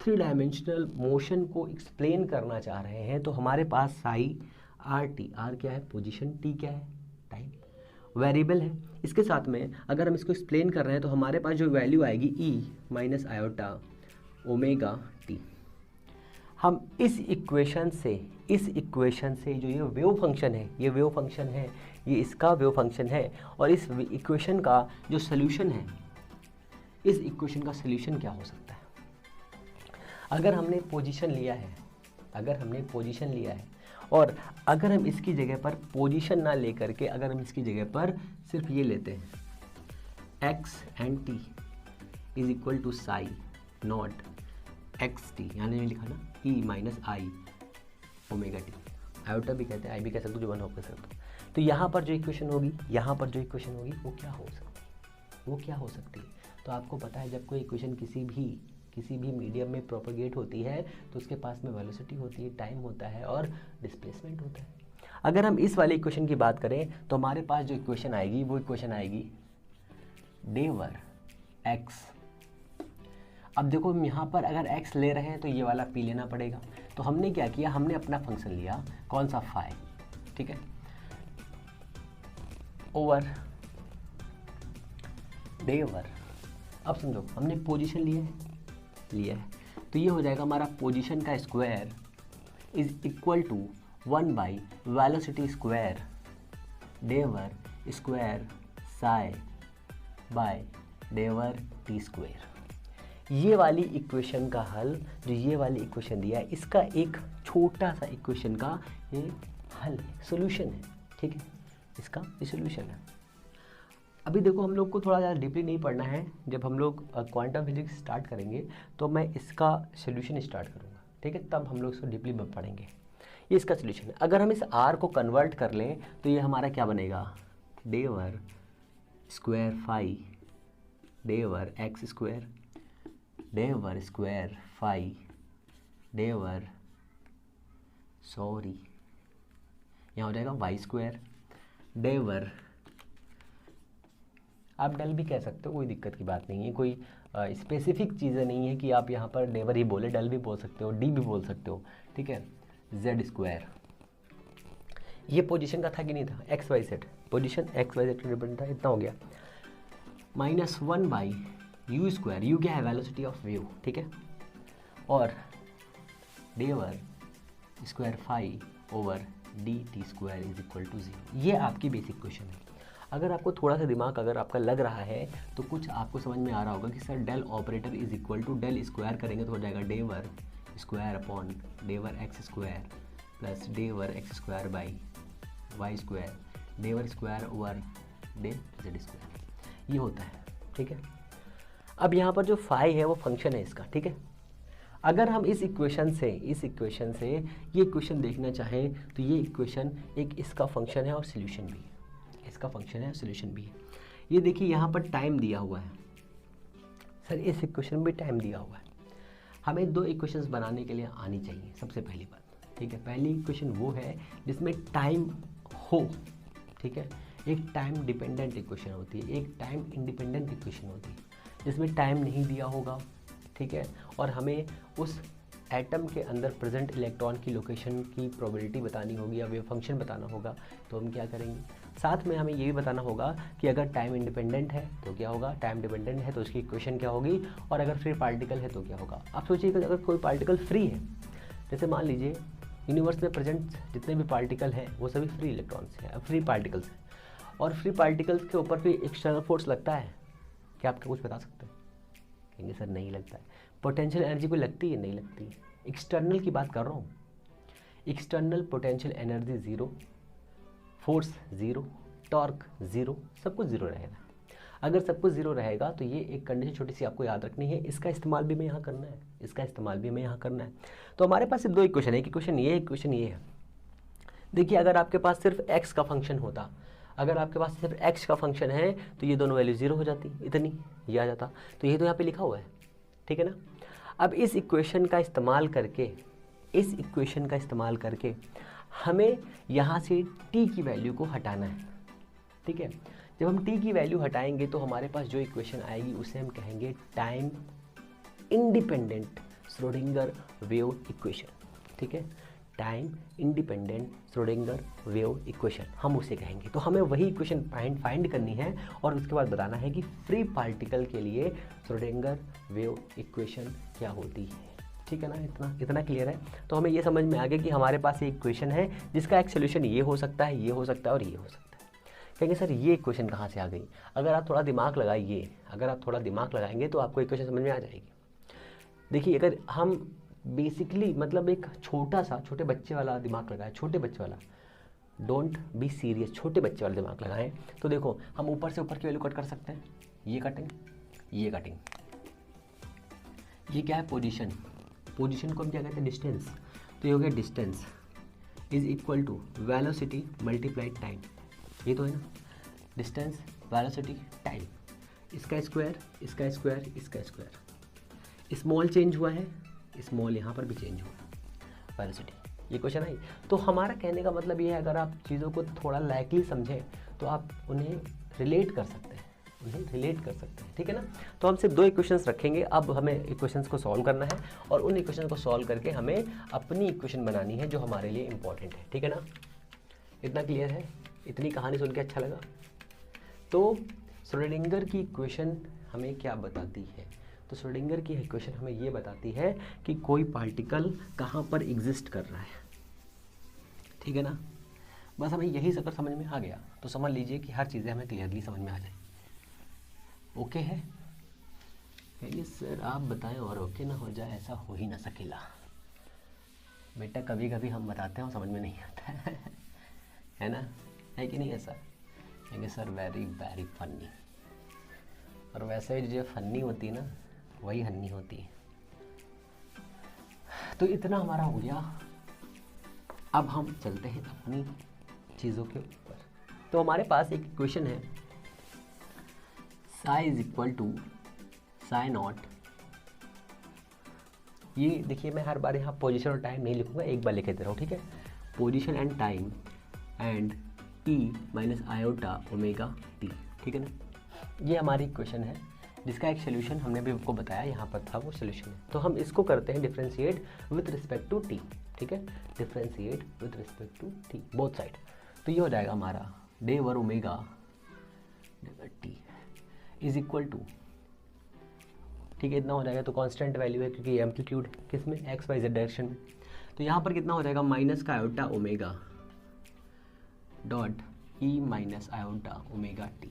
3 डायमेंशनल मोशन को एक्सप्लेन करना चाह रहे हैं, तो हमारे पास साई आर टी, आर क्या है पोजीशन, टी क्या है टाइम, वेरिएबल है। इसके साथ में अगर हम इसको एक्सप्लेन कर रहे हैं तो हमारे पास जो वैल्यू आएगी e minus iota omega T. हम इस इक्वेशन से जो ये वेव फंक्शन है, ये इसका वेव फंक्शन है, और इस इक्वेशन का जो सॉल्यूशन है, इस इक्वेशन का सॉल्यूशन क्या हो सकता है। अगर हमने पोजीशन लिया है और अगर हम इसकी जगह पर पोजीशन ना लेकर के, अगर हम इसकी जगह पर सिर्फ ये लेते हैं, x and t is equal to psi naught x t, यानी लिखा ना e माइनस आई ओमेगा टी, आयोटा भी कहते हैं, आई भी कह सकते हो, जो वन ऑफ कह सकते हो। तो यहाँ पर जो इक्वेशन होगी वो क्या हो सकता है, वो क्या हो सकती है? तो आपको पता है जब कोई इक्वेशन किसी भी मीडियम में प्रोपेगेट होती है तो उसके पास में वेलोसिटी होती है, टाइम होता है और डिस्प्लेसमेंट होता है। अगर हम इस वाले इक्वेशन की बात करें तो हमारे पास जो इक्वेशन आएगी वो इक्वेशन आएगी डेवर एक्स। अब देखो हम यहाँ पर अगर x ले रहे हैं तो ये वाला p लेना पड़ेगा। तो हमने क्या किया, हमने अपना फंक्शन लिया कौन सा फाई, ठीक है, ओवर डेवर। अब समझो हमने पोजीशन लिया है तो ये हो जाएगा हमारा पोजीशन का square is equal to 1 / velocity square डेवर स्क्वायर साई बाय डेवर टी स्क्वायर। ये वाली इक्वेशन का हल, जो ये वाली इक्वेशन दिया है, इसका एक छोटा सा इक्वेशन का ये हल सॉल्यूशन है, ठीक है, इसका ये सॉल्यूशन है। अभी देखो हम लोग को थोड़ा ज़्यादा डीपली नहीं पढ़ना है, जब हम लोग क्वांटम फिजिक्स स्टार्ट करेंगे तो मैं इसका सॉल्यूशन स्टार्ट करूँगा, ठीक है, तब हम लोग इसको डीपली पढ़ेंगे। ये इसका सॉल्यूशन है। अगर हम इस r को कन्वर्ट कर लें तो ये हमारा क्या बनेगा, डेवर स्क्वायर फाई डेवर एक्स स्क्वायर डेवर स्क्वायर फाई डेवर यहाँ हो जाएगा वाई स्क्वायर डेवर, आप डेल भी कह सकते हो, कोई दिक्कत की बात नहीं है, कोई स्पेसिफिक चीज़ें नहीं है कि आप यहाँ पर डेवर ही बोले, डेल भी बोल सकते हो, डी भी बोल सकते हो, ठीक है, जेड स्क्वायर। ये पोजीशन का था कि नहीं था, x y z, position x y z का डिपेंड था, इतना हो गया, -1 / यू स्क्वायर, यू क्या है, वेलोसिटी ऑफ वेव, ठीक है, और डेवर square phi over D T square is equal to 0। ये आपकी बेसिक क्वेश्चन है। अगर आपको थोड़ा सा दिमाग अगर आपका लग रहा है तो कुछ आपको समझ में आ रहा होगा कि sir del operator is equal to del square करेंगे तो हो जाएगा डेवर स्क्वायर अपॉन डेवर एक्स स्क्वायर प्लस डेवर X square by Y square डेवर स्क्वायर ओवर डे जेड स्क्वायर, ये होता है, ठीक है। अब यहाँ पर जो फाई है वो फंक्शन है इसका, ठीक है। अगर हम इस इक्वेशन से ये इक्वेशन देखना चाहें तो ये इक्वेशन एक इसका फंक्शन है और सॉल्यूशन भी है, इसका फंक्शन है और सॉल्यूशन भी है। ये देखिए यहाँ पर टाइम दिया हुआ है, सर इस इक्वेशन में भी टाइम दिया हुआ है। हमें दो इक्वेशंस बनाने के लिए आनी चाहिए सबसे पहली बात, ठीक है। पहली इक्वेशन वो है जिसमें टाइम हो, ठीक है, एक टाइम डिपेंडेंट इक्वेशन होती है, एक टाइम इंडिपेंडेंट इक्वेशन होती है जिसमें टाइम नहीं दिया होगा, ठीक है, और हमें उस एटम के अंदर प्रेजेंट इलेक्ट्रॉन की लोकेशन की प्रोबेबिलिटी बतानी होगी या वेव फंक्शन बताना होगा। तो हम क्या करेंगे, साथ में हमें ये भी बताना होगा कि अगर टाइम इंडिपेंडेंट है तो क्या होगा, टाइम डिपेंडेंट है तो उसकी इक्वेशन क्या होगी, और अगर फ्री पार्टिकल है तो क्या होगा। आप सोचिए अगर कोई पार्टिकल फ्री है, जैसे मान लीजिए यूनिवर्स में प्रेजेंट जितने भी पार्टिकल हैं वो सभी फ्री इलेक्ट्रॉन्स हैं, फ्री पार्टिकल्स हैं, और फ्री पार्टिकल्स के ऊपर भी एक्सटर्नल फोर्स लगता है, क्या आप कुछ बता सकते हैं? कहेंगे सर नहीं लगता है। पोटेंशियल एनर्जी को लगती है, नहीं लगती। एक्सटर्नल की बात कर रहा हूँ, external potential energy 0, force 0, torque 0, सब कुछ 0 रहेगा। अगर सब कुछ 0 रहेगा तो ये एक कंडीशन छोटी सी आपको याद रखनी है, इसका इस्तेमाल भी हमें यहाँ करना है, इसका इस्तेमाल भी हमें यहाँ करना है। तो हमारे पास सिर्फ दो इक्वेशन है, एक इक्वेशन ये है, इक्वेशन ये है। देखिए अगर आपके पास सिर्फ x का फंक्शन होता, अगर आपके पास सिर्फ x का फंक्शन है तो ये दोनों वैल्यू 0 हो जाती, इतनी ये आ जाता। तो ये तो यहाँ पे लिखा हुआ है, ठीक है ना। अब इस इक्वेशन का इस्तेमाल करके हमें यहाँ से t की वैल्यू को हटाना है, ठीक है। जब हम t की वैल्यू हटाएंगे तो हमारे पास जो इक्वेशन आएगी उसे हम कहेंगे time independent Schrodinger wave equation, ठीक है, time independent Schrodinger wave equation हम उसे कहेंगे। तो हमें वही इक्वेशन फाइंड करनी है और उसके बाद बताना है कि फ्री पार्टिकल के लिए श्रोडिंगर वेव इक्वेशन क्या होती है, ठीक है ना। इतना क्लियर है। तो हमें ये समझ में आ गया कि हमारे पास एक इक्वेशन है जिसका एक सोल्यूशन ये हो सकता है, ये हो सकता है और ये हो सकता है। कहेंगे सर ये इक्वेशन कहाँ से आ गई? अगर आप थोड़ा दिमाग लगाइए, अगर आप थोड़ा दिमाग लगाएंगे तो आपको इक्वेशन समझ में आ जाएगी। देखिए अगर हम बेसिकली मतलब एक छोटे बच्चे वाला दिमाग लगाएं, छोटे बच्चे वाला, डोंट बी सीरियस, छोटे बच्चे वाला दिमाग लगाएं, तो देखो हम ऊपर से ऊपर की वैल्यू कट कर सकते हैं। ये कटिंग, ये कटिंग, ये क्या है पोजीशन, पोजीशन को हम क्या कहते हैं डिस्टेंस। तो ये हो गया distance is equal to velocity multiplied time, ये तो है ना, डिस्टेंस वेलोसिटी टाइम। इसका स्क्वायर, इसका स्क्वायर, इसका स्क्वायर, स्मॉल चेंज हुआ है, स्मॉल यहाँ पर भी चेंज हुआ है, वेलोसिटी। ये क्वेश्चन आई। तो हमारा कहने का मतलब ये है, अगर आप चीज़ों को थोड़ा लाइकली समझें तो आप उन्हें रिलेट कर सकते हैं, ठीक है ना। तो हम सिर्फ 2 इक्वेशंस रखेंगे। अब हमें इक्वेशंस को सॉल्व करना है और उन इक्वेशन को सॉल्व करके हमें अपनी इक्वेशन बनानी है जो हमारे लिए इंपॉर्टेंट है, ठीक है ना। इतना क्लियर है? इतनी कहानी सुन के अच्छा लगा? तो श्रोडिंगर की इक्वेशन हमें क्या बताती है? तो श्रोडिंगर की इक्वेशन हमें ये बताती है कि कोई पार्टिकल कहाँ पर एग्जिस्ट कर रहा है, ठीक है ना। बस हमें यही अगर समझ में आ गया तो समझ लीजिए कि हर चीज़ें हमें क्लियरली समझ में आ जाए। ओके है? ये सर आप बताएं और ओके ना हो जाए, ऐसा हो ही ना सकेला बेटा। कभी कभी हम बताते हैं और समझ में नहीं आता है ना, है कि नहीं ऐसा? कहेंगे सर वेरी वेरी फनी। और वैसे जो फनी होती है ना वही हन्नी होती है। तो इतना हमारा हो गया। अब हम चलते हैं अपनी चीज़ों के ऊपर। तो हमारे पास एक इक्वेशन है, psi is equal to psi naught. ये देखिए, मैं हर बार यहाँ पोजीशन और टाइम नहीं लिखूंगा, एक बार लिख दे रहा हूँ, ठीक है। Position and time and E minus iota omega T, ठीक है ना। ये हमारी इक्वेशन है जिसका एक सोल्यूशन हमने भी आपको बताया, यहाँ पर था वो सोल्यूशन है। तो हम इसको करते हैं differentiate with respect to t, ठीक है। Differentiate with respect to t both side. तो ये हो जाएगा हमारा d over omega t is equal to, ठीक है, इतना हो जाएगा। तो कांस्टेंट वैल्यू है क्योंकि एम्पलीट्यूड किस में, एक्स वाई जेड डायरेक्शन में। तो यहाँ पर कितना हो जाएगा, माइनस का iota omega dot E minus iota omega T.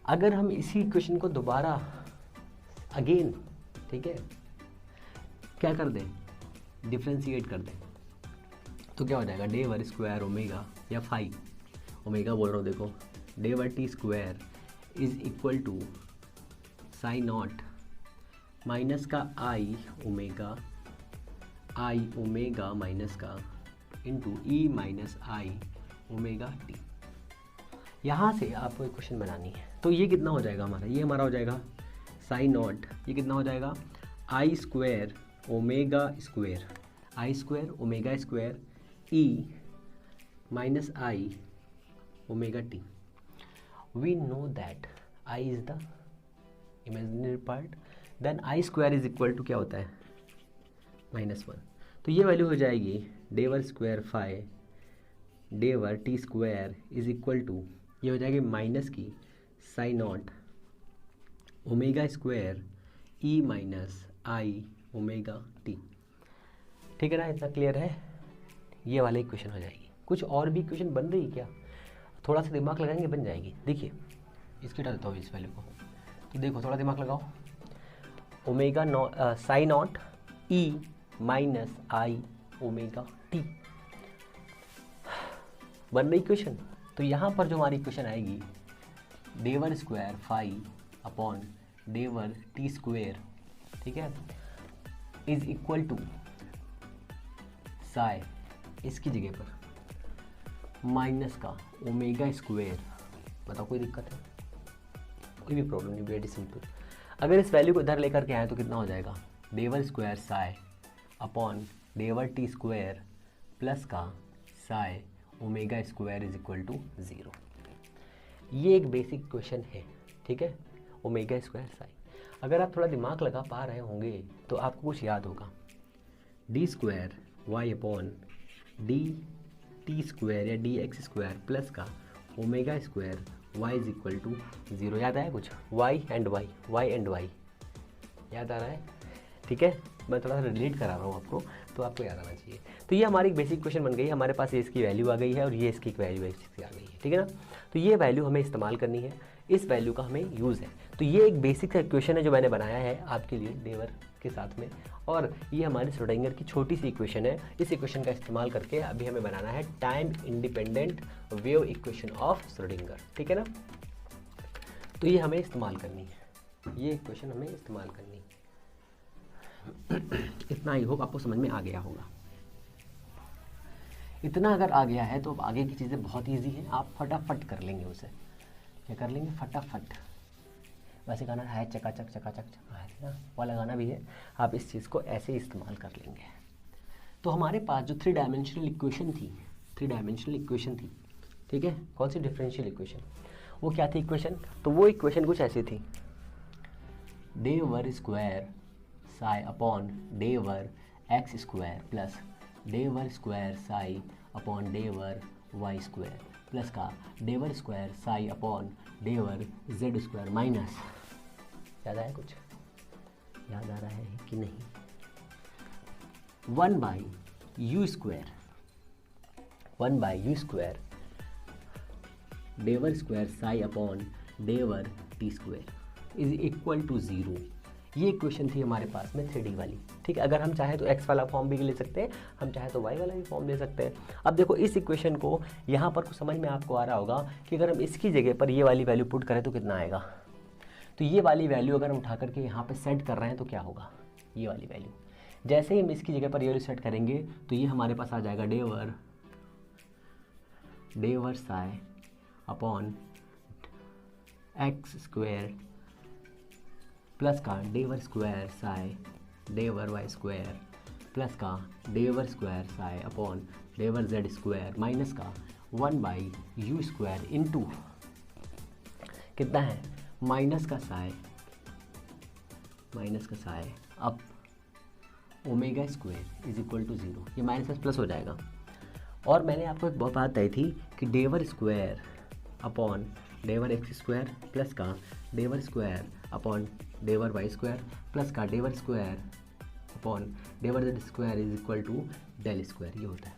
अगर हम इसी इक्वेशन को दोबारा अगेन, ठीक है, क्या कर दें, डिफ्रेंशिएट कर दें, तो क्या हो जाएगा, डे वर स्क्वायर ओमेगा या फाइव ओमेगा बोल रहा हूँ, देखो day were T square is equal to sine naught minus का आई ओमेगा माइनस का इंटू ई माइनस आई ओमेगा टी। यहाँ से आपको एक क्वेश्चन बनानी है। तो ये कितना हो जाएगा हमारा, ये हमारा हो जाएगा साइन नॉट, ये कितना हो जाएगा, I square omega square E minus I omega T. We know that I is the imaginary part, then I square is equal to क्या होता है, -1। तो ये वैल्यू हो जाएगी डे वर स्क्वायर फाइव डे वर T square is equal to, ये हो जाएगी माइनस की साइन नॉट ओमेगा स्क्वायर ई माइनस आई ओमेगा टी, ठीक है ना। इतना क्लियर है? ये वाली इक्वेशन हो जाएगी। कुछ और भी इक्वेशन बन रही है क्या? थोड़ा सा दिमाग लगाएंगे बन जाएगी। देखिए इसके डालता हूँ इस वैल्यू को, तो देखो थोड़ा दिमाग लगाओ, omega sine not E minus I omega T बन रही इक्वेशन। तो यहाँ पर जो हमारी इक्वेशन आएगी, डेवर स्क्वायर फाइव अपॉन डेवर टी स्क्वायर, ठीक है, इज इक्वल टू साई, इसकी जगह पर माइनस का ओमेगा स्क्वायर। बताओ कोई दिक्कत है? कोई भी प्रॉब्लम नहीं, वेरी सिंपल। अगर इस वैल्यू को इधर लेकर के आए तो कितना हो जाएगा, डेवर स्क्वायर साई अपॉन डेवर टी स्क्वायर प्लस का psi omega square is equal to 0। ये एक बेसिक क्वेश्चन है, ठीक है, ओमेगा स्क्वायर साई। अगर आप थोड़ा दिमाग लगा पा रहे होंगे तो आपको कुछ याद होगा, d square y upon d T square या डी एक्स स्क्वायर प्लस का omega square y is equal to 0। याद आया कुछ? वाई एंड वाई याद आ रहा है? ठीक है, मैं थोड़ा सा रिलेट करा रहा हूँ आपको, तो आपको याद आना चाहिए। तो ये हमारी बेसिक क्वेश्चन बन गई है। हमारे पास ये इसकी वैल्यू आ गई है और ये इसकी वैल्यू इसकी आ गई है, ठीक है ना। तो ये वैल्यू हमें इस्तेमाल करनी है, इस वैल्यू का हमें यूज़ है। तो ये एक बेसिक इक्वेशन है जो मैंने बनाया है आपके लिए डेवर के साथ में, और ये हमारे श्रोडिंगर की छोटी सी इक्वेशन है। इस इक्वेशन का इस्तेमाल करके अभी हमें बनाना है time independent wave equation of Schrodinger, ठीक है ना। तो ये हमें इस्तेमाल करनी है, ये इक्वेशन हमें इस्तेमाल करनी है। इतना आई होप आपको समझ में आ गया होगा। इतना अगर आ गया है तो अब आगे की चीज़ें बहुत इजी हैं, आप फटाफट कर लेंगे उसे। क्या कर लेंगे? फटाफट। वैसे गाना है चकाचक चकाचक चका है ना, वाला गाना भी है, आप इस चीज़ को ऐसे इस्तेमाल कर लेंगे। तो हमारे पास जो थ्री डायमेंशनल इक्वेशन थी, ठीक है, कौन सी डिफरेंशियल इक्वेशन, वो क्या थी इक्वेशन, तो वो इक्वेशन कुछ ऐसी थी, डे वर स्क्वायर साई अपॉन डे वर एक्स स्क्वायर प्लस डे वर स्क्वायर साई अपॉन डे वर वाई स्क्वायर प्लस का डे वर स्क्वायर साई अपॉन डे वर जेड स्क्वायर माइनस, याद आया कुछ, याद आ रहा है कि नहीं, 1 by u square day were square psi upon day were T square is equal to 0। ये इक्वेशन थी हमारे पास में 3D वाली, ठीक है। अगर हम चाहे तो x वाला फॉर्म भी ले सकते हैं, हम चाहे तो y वाला भी फॉर्म ले सकते हैं। अब देखो इस इक्वेशन को यहाँ पर कुछ समझ में आपको आ रहा होगा कि अगर हम इसकी जगह पर ये वाली वैल्यू पुट करें तो कितना आएगा। तो ये वाली वैल्यू अगर हम उठा करके यहाँ पर सेट कर रहे हैं तो क्या होगा, ये वाली वैल्यू जैसे ही हम इसकी जगह पर ये वाली सेट करेंगे तो ये हमारे पास आ जाएगा डे वर psi upon X square plus का डे वर स्क्वायर साई डे वर वाई स्क्वायर प्लस का डे वर स्क्वायर साई अपॉन डे वर जेड स्क्वायर माइनस का 1 बाई यू स्क्वायर इंटू कितना है माइनस का साई अब omega square is equal to 0, ये माइनस प्लस हो जाएगा। और मैंने आपको एक बहुत बात बताई थी कि डे वर स्क्वायर अपॉन डे वर एक्स स्क्वायर प्लस का डे वर स्क्वायर अपॉन डे वर वाई स्क्वायर प्लस का day were square upon day were Z square is equal to del square, ये होता है।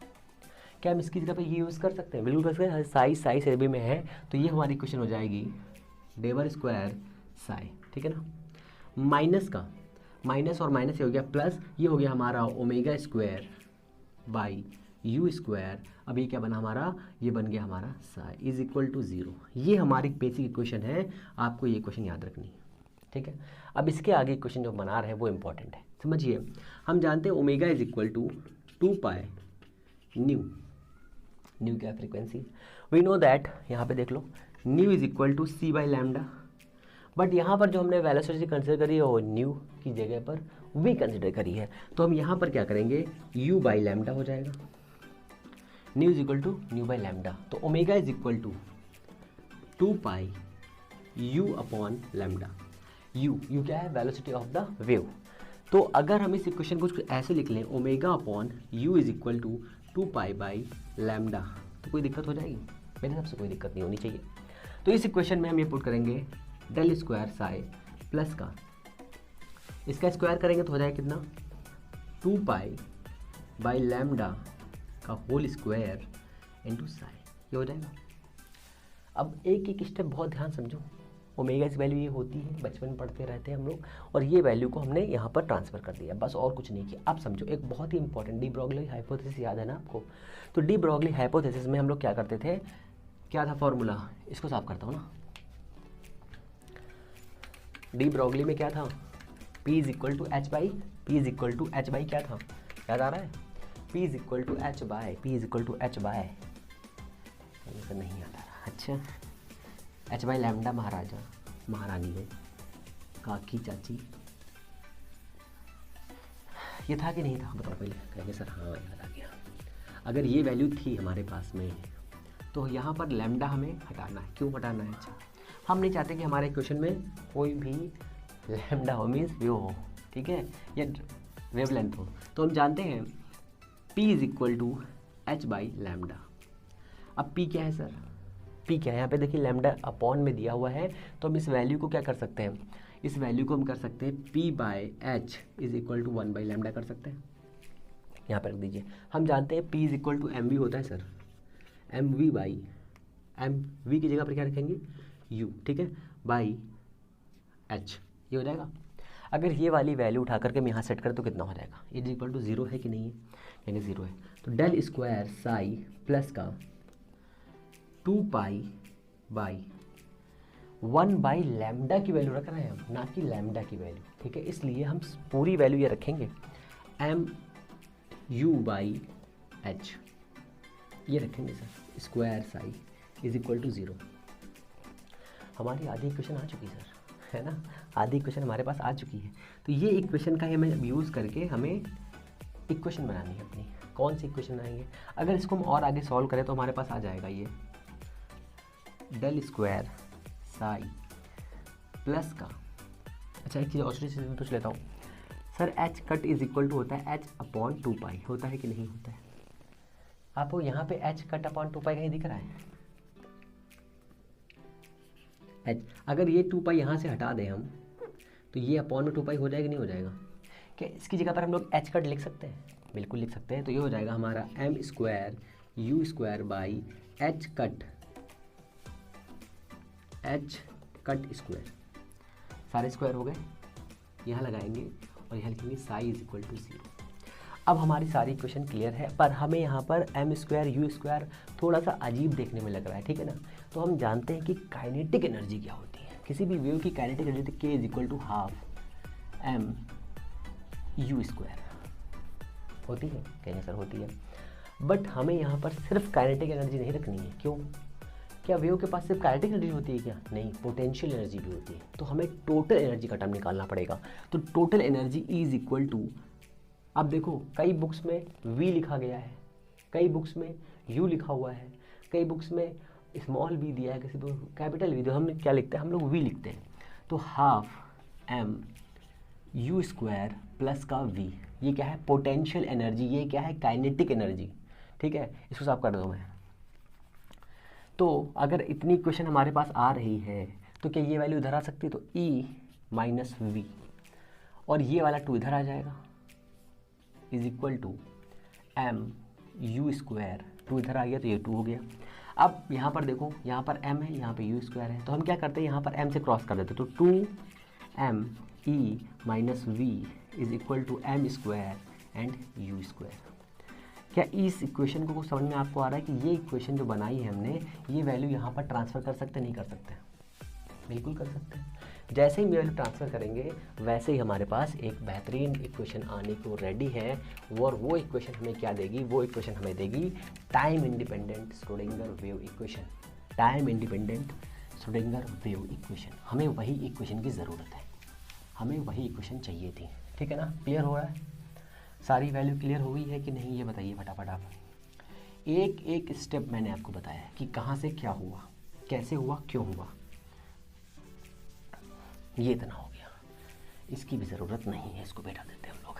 क्या हम इसकी जगह पे ये यूज़ कर सकते हैं, बिल्कुल कर सकते हैं। साई से भी में है तो ये हमारी इक्वेशन हो जाएगी डे वर स्क्वायर साई, ठीक है ना, माइनस का माइनस और माइनस ये हो गया प्लस, ये हो गया हमारा omega square by u square, अब ये क्या बना हमारा, ये बन गया हमारा साई इज इक्वल टू 0। ये हमारी बेसिक इक्वेशन है, आपको ये इक्वेशन याद रखनी है, ठीक है। अब इसके आगे इक्वेशन जो बना रहे हैं वो इंपॉर्टेंट है, समझिए। हम जानते हैं omega is equal to 2 pi nu क्या फ्रीक्वेंसी, वी नो दैट, यहाँ पे देख लो nu is equal to C by lambda, but यहाँ पर जो हमने वेलोसिटी कंसिडर करी है वो न्यू की जगह पर वी कंसिडर करी है, तो हम यहाँ पर क्या करेंगे यू बाई लैम्डा हो जाएगा, nu is equal to nu by lambda, तो omega is equal to 2 pi U upon lambda, U क्या है वेलोसिटी ऑफ द वेव। तो अगर हम इस इक्वेशन को ऐसे लिख लें omega upon u is equal to 2 pi by lambda, तो कोई दिक्कत हो जाएगी, मेरे हिसाब से कोई दिक्कत नहीं होनी चाहिए। तो इस इक्वेशन में हम ये पुट करेंगे डेल स्क्वायर साई प्लस का इसका स्क्वायर करेंगे तो हो जाएगा कितना 2 पाई बाई लैम्डा का होल स्क्वायर इंटू साई, ये हो जाएगा। अब एक स्टेप बहुत ध्यान समझो, ओमेगा की वैल्यू ये होती है, बचपन में पढ़ते रहते हैं हम लोग, और ये वैल्यू को हमने यहाँ पर ट्रांसफर कर दिया, बस और कुछ नहीं किया। अब समझो एक बहुत ही इंपॉर्टेंट डी ब्रोगली हाइपोथेसिस याद है ना आपको, तो डी ब्रोगली हाइपोथेसिस में हम लोग क्या करते थे, क्या था फॉर्मूला, इसको साफ करता हूँ ना, डी ब्रोगली में क्या था, P is equal to h by क्या था, याद आ रहा है, P is equal to h by नहीं याद आ रहा, अच्छा एच बाई लैम्डा महाराजा महारानी है काकी चाची, ये था कि नहीं था बताओ पहले, कहेंगे सर हाँ याद आ गया। अगर ये वैल्यू थी हमारे पास में तो यहाँ पर लैम्डा हमें हटाना है, क्यों हटाना है, अच्छा हम नहीं चाहते कि हमारे क्वेश्चन में कोई भी लैम्डा हो, मीन्स वेव हो, ठीक है, या वेवलेंथ हो, तो हम जानते हैं P is equal to h by lambda. अब P क्या है सर, P क्या है, यहाँ पे देखिए लैम्डा अपॉन में दिया हुआ है, तो हम इस वैल्यू को क्या कर सकते हैं, इस वैल्यू को हम कर सकते हैं P by h is equal to 1 by lambda कर सकते हैं, यहाँ पर रख दीजिए। हम जानते हैं P is equal to m v होता है sir, m v by m v की जगह पर क्या रखेंगे U, ठीक है, बाई एच, ये हो जाएगा। अगर ये वाली वैल्यू उठा करके हम यहाँ सेट करें तो कितना हो जाएगा, इज इक्वल टू 0 है कि नहीं है, यानी 0 है, तो डेल स्क्वायर साई प्लस का 2 पाई बाई 1 बाई लैम्डा की वैल्यू रख रहे हैं हम, ना कि लैम्डा की वैल्यू, ठीक है, इसलिए हम पूरी वैल्यू ये रखेंगे एम यू बाई एच, ये रखेंगे sir, square psi is equal to 0। हमारी आधी इक्वेशन आ चुकी सर है ना, आधी इक्वेशन हमारे पास आ चुकी है। तो ये इक्वेशन का हमें यूज़ करके हमें इक्वेशन बनानी है अपनी। कौन सी इक्वेशन बनाएंगे? अगर इसको हम और आगे सॉल्व करें तो हमारे पास आ जाएगा ये डेल स्क्वायर साई प्लस का, अच्छा एक चीज़ और चीज़ मैं पूछ लेता हूँ sir, h cut is equal to होता है एच अपॉन 2 पाई, होता है कि नहीं होता है? आपको यहाँ पे एच कट अपॉन 2 पाई कहीं दिख रहा है? एच, अगर ये 2 पाई यहाँ से हटा दें हम तो ये अपॉन में 2 पाई हो जाएगा नहीं हो जाएगा? क्या इसकी जगह पर हम लोग एच कट लिख सकते हैं? बिल्कुल लिख सकते हैं। तो ये हो जाएगा हमारा m square u square by H cut square, सारे स्क्वायर हो गए, यहाँ लगाएंगे और यहाँ लिखेंगे साई इज इक्वल टू 0। अब हमारी सारी इक्वेशन क्लियर है, पर हमें यहाँ पर एम स्क्वायर यू स्क्वायर थोड़ा सा अजीब देखने में लग रहा है, ठीक है ना। तो हम जानते हैं कि काइनेटिक एनर्जी क्या होती है। किसी भी वेव की kinetic energy K is equal to half m u square होती है, कहेंगे सर होती है, बट हमें यहाँ पर सिर्फ काइनेटिक एनर्जी नहीं रखनी है। क्यों? क्या वेव के पास सिर्फ काइनेटिक एनर्जी होती है क्या? नहीं, पोटेंशियल एनर्जी भी होती है। तो हमें टोटल एनर्जी का टर्म निकालना पड़ेगा। तो total energy is equal to, अब देखो कई बुक्स में v लिखा गया है, कई बुक्स में u लिखा हुआ है, कई बुक्स में स्मॉल v दिया है, किसी बुक कैपिटल v। तो हम क्या लिखते हैं? हम लोग v लिखते हैं। तो half m u square plus का v, ये क्या है? Potential energy. ये क्या है? Kinetic energy. ठीक है, इसको साफ कर दो मैं। तो अगर इतनी इक्वेशन हमारे पास आ रही है तो क्या ये वैल्यू इधर आ सकती है? तो e माइनस वी, और ये वाला 2 इधर आ जाएगा, is equal to m u square, 2 इधर आ गया तो ये 2 हो गया। अब यहाँ पर देखो, यहाँ पर m है, यहाँ पे u स्क्वायर है, तो हम क्या करते हैं? यहाँ पर m से क्रॉस कर देते, तो 2m e minus v is equal to m square and u square. क्या इस इक्वेशन को समझ में आपको आ रहा है कि ये इक्वेशन जो बनाई है हमने, ये वैल्यू यहाँ पर ट्रांसफ़र कर सकते नहीं कर सकते? बिल्कुल कर सकते हैं। जैसे ही वैल्यू ट्रांसफ़र करेंगे वैसे ही हमारे पास एक बेहतरीन इक्वेशन आने को रेडी है, और वो इक्वेशन हमें क्या देगी? वो इक्वेशन हमें देगी time independent Schrodinger wave equation. Time independent Schrodinger wave equation, हमें वही इक्वेशन की ज़रूरत है, हमें वही इक्वेशन चाहिए थी। ठीक है ना? क्लियर हो रहा है? सारी वैल्यू क्लियर हो गई है कि नहीं, ये बताइए फटाफट आप। एक एक स्टेप मैंने आपको बताया कि कहाँ से क्या हुआ, कैसे हुआ, क्यों हुआ। ये इतना हो गया, इसकी भी ज़रूरत नहीं है, इसको बैठा देते हैं हम लोग।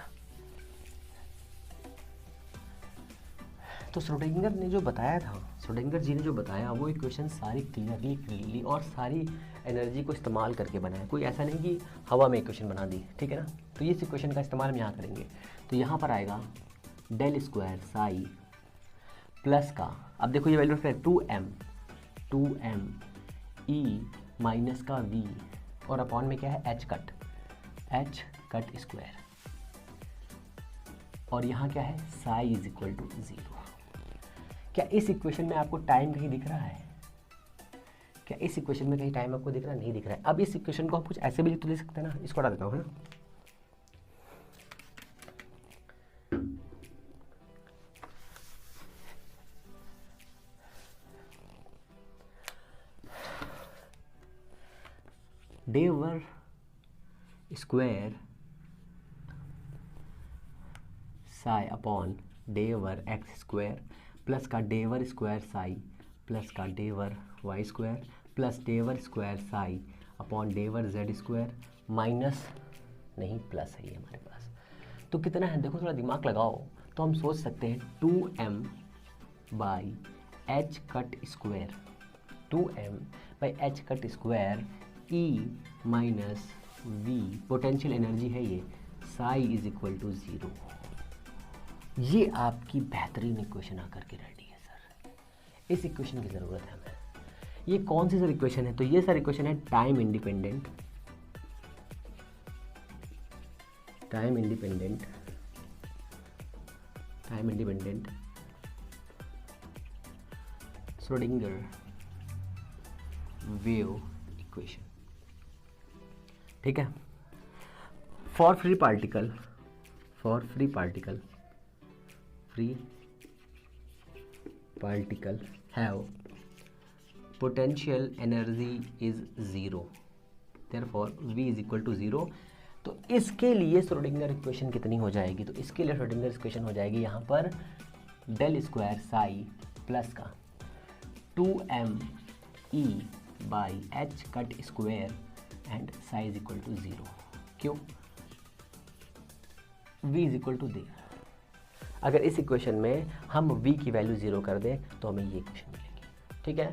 तो श्रोडिंगर ने जो बताया था, श्रोडिंगर जी ने जो बताया, वो इक्वेशन सारी क्लियरली और सारी एनर्जी को इस्तेमाल करके बनाया। कोई ऐसा नहीं कि हवा में इक्वेशन बना दी, ठीक है ना। तो इस इक्वेशन का इस्तेमाल हम यहाँ करेंगे। तो यहाँ पर आएगा डेल स्क्वायर साई प्लस का, अब देखो ये वैल्यू है 2m ई माइनस का v, और अपॉन में क्या है? एच कट स्क्वायर, और यहाँ क्या है? Psi is equal to 0। क्या इस इक्वेशन में आपको टाइम कहीं दिख रहा है? क्या इस इक्वेशन में कहीं टाइम आपको दिख रहा है? नहीं दिख रहा है। अब इस इक्वेशन को हम कुछ ऐसे भी तो लिख सकते हैं ना, इसको हटा देता हूँ, है ना। डे ओवर स्क्वायर साई अपॉन डे ओवर एक्स स्क्वायर प्लस का डे ओवर स्क्वायर साई प्लस का डे ओवर वाई स्क्वायर प्लस डे ओवर स्क्वायर साई अपॉन डे ओवर जेड स्क्वायर माइनस, नहीं प्लस है ये हमारे पास। तो कितना है? देखो थोड़ा दिमाग लगाओ। तो हम सोच सकते हैं 2m by H cut square, 2m by H cut square E minus v, potential energy है ये, साई इज इक्वल टू 0। ये आपकी बेहतरीन इक्वेशन आकर के रेडी है सर। इस इक्वेशन की ज़रूरत है हमें। ये कौन सी सर इक्वेशन है? तो ये सर इक्वेशन है time independent Schrodinger wave equation. ठीक है। For free particle have potential energy is 0। Therefore v is equal to 0। तो इसके लिए श्रोडिंगर इक्वेशन कितनी हो जाएगी? तो इसके लिए श्रोडिंगर इक्वेशन हो जाएगी यहाँ पर डेल स्क्वायर साई प्लस का 2m e by H cut square and psi is equal to 0। क्यों? v is equal to there. अगर इस इक्वेशन में हम v की वैल्यू 0 कर दें तो हमें ये इक्वेशन मिलेगी। ठीक है,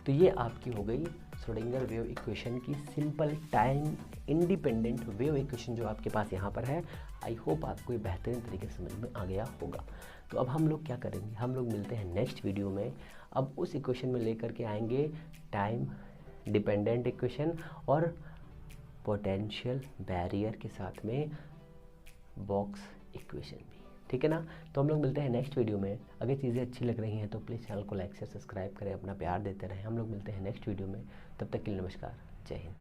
तो ये आपकी हो गई श्रोडिंगर वेव इक्वेशन की simple time independent wave equation जो आपके पास यहाँ पर है। आई होप आपको ये बेहतरीन तरीके से समझ में आ गया होगा। तो अब हम लोग क्या करेंगे, हम लोग मिलते हैं नेक्स्ट वीडियो में। अब उस इक्वेशन में लेकर के आएंगे टाइम डिपेंडेंट इक्वेशन और पोटेंशियल बैरियर के साथ में बॉक्स इक्वेशन भी। ठीक है ना? तो हम लोग मिलते हैं नेक्स्ट वीडियो में। अगर चीज़ें अच्छी लग रही हैं तो प्लीज़ चैनल को लाइक शेयर सब्सक्राइब करें, अपना प्यार देते रहें। हम लोग मिलते हैं नेक्स्ट वीडियो में। तब तक के लिए नमस्कार, जय हिंद।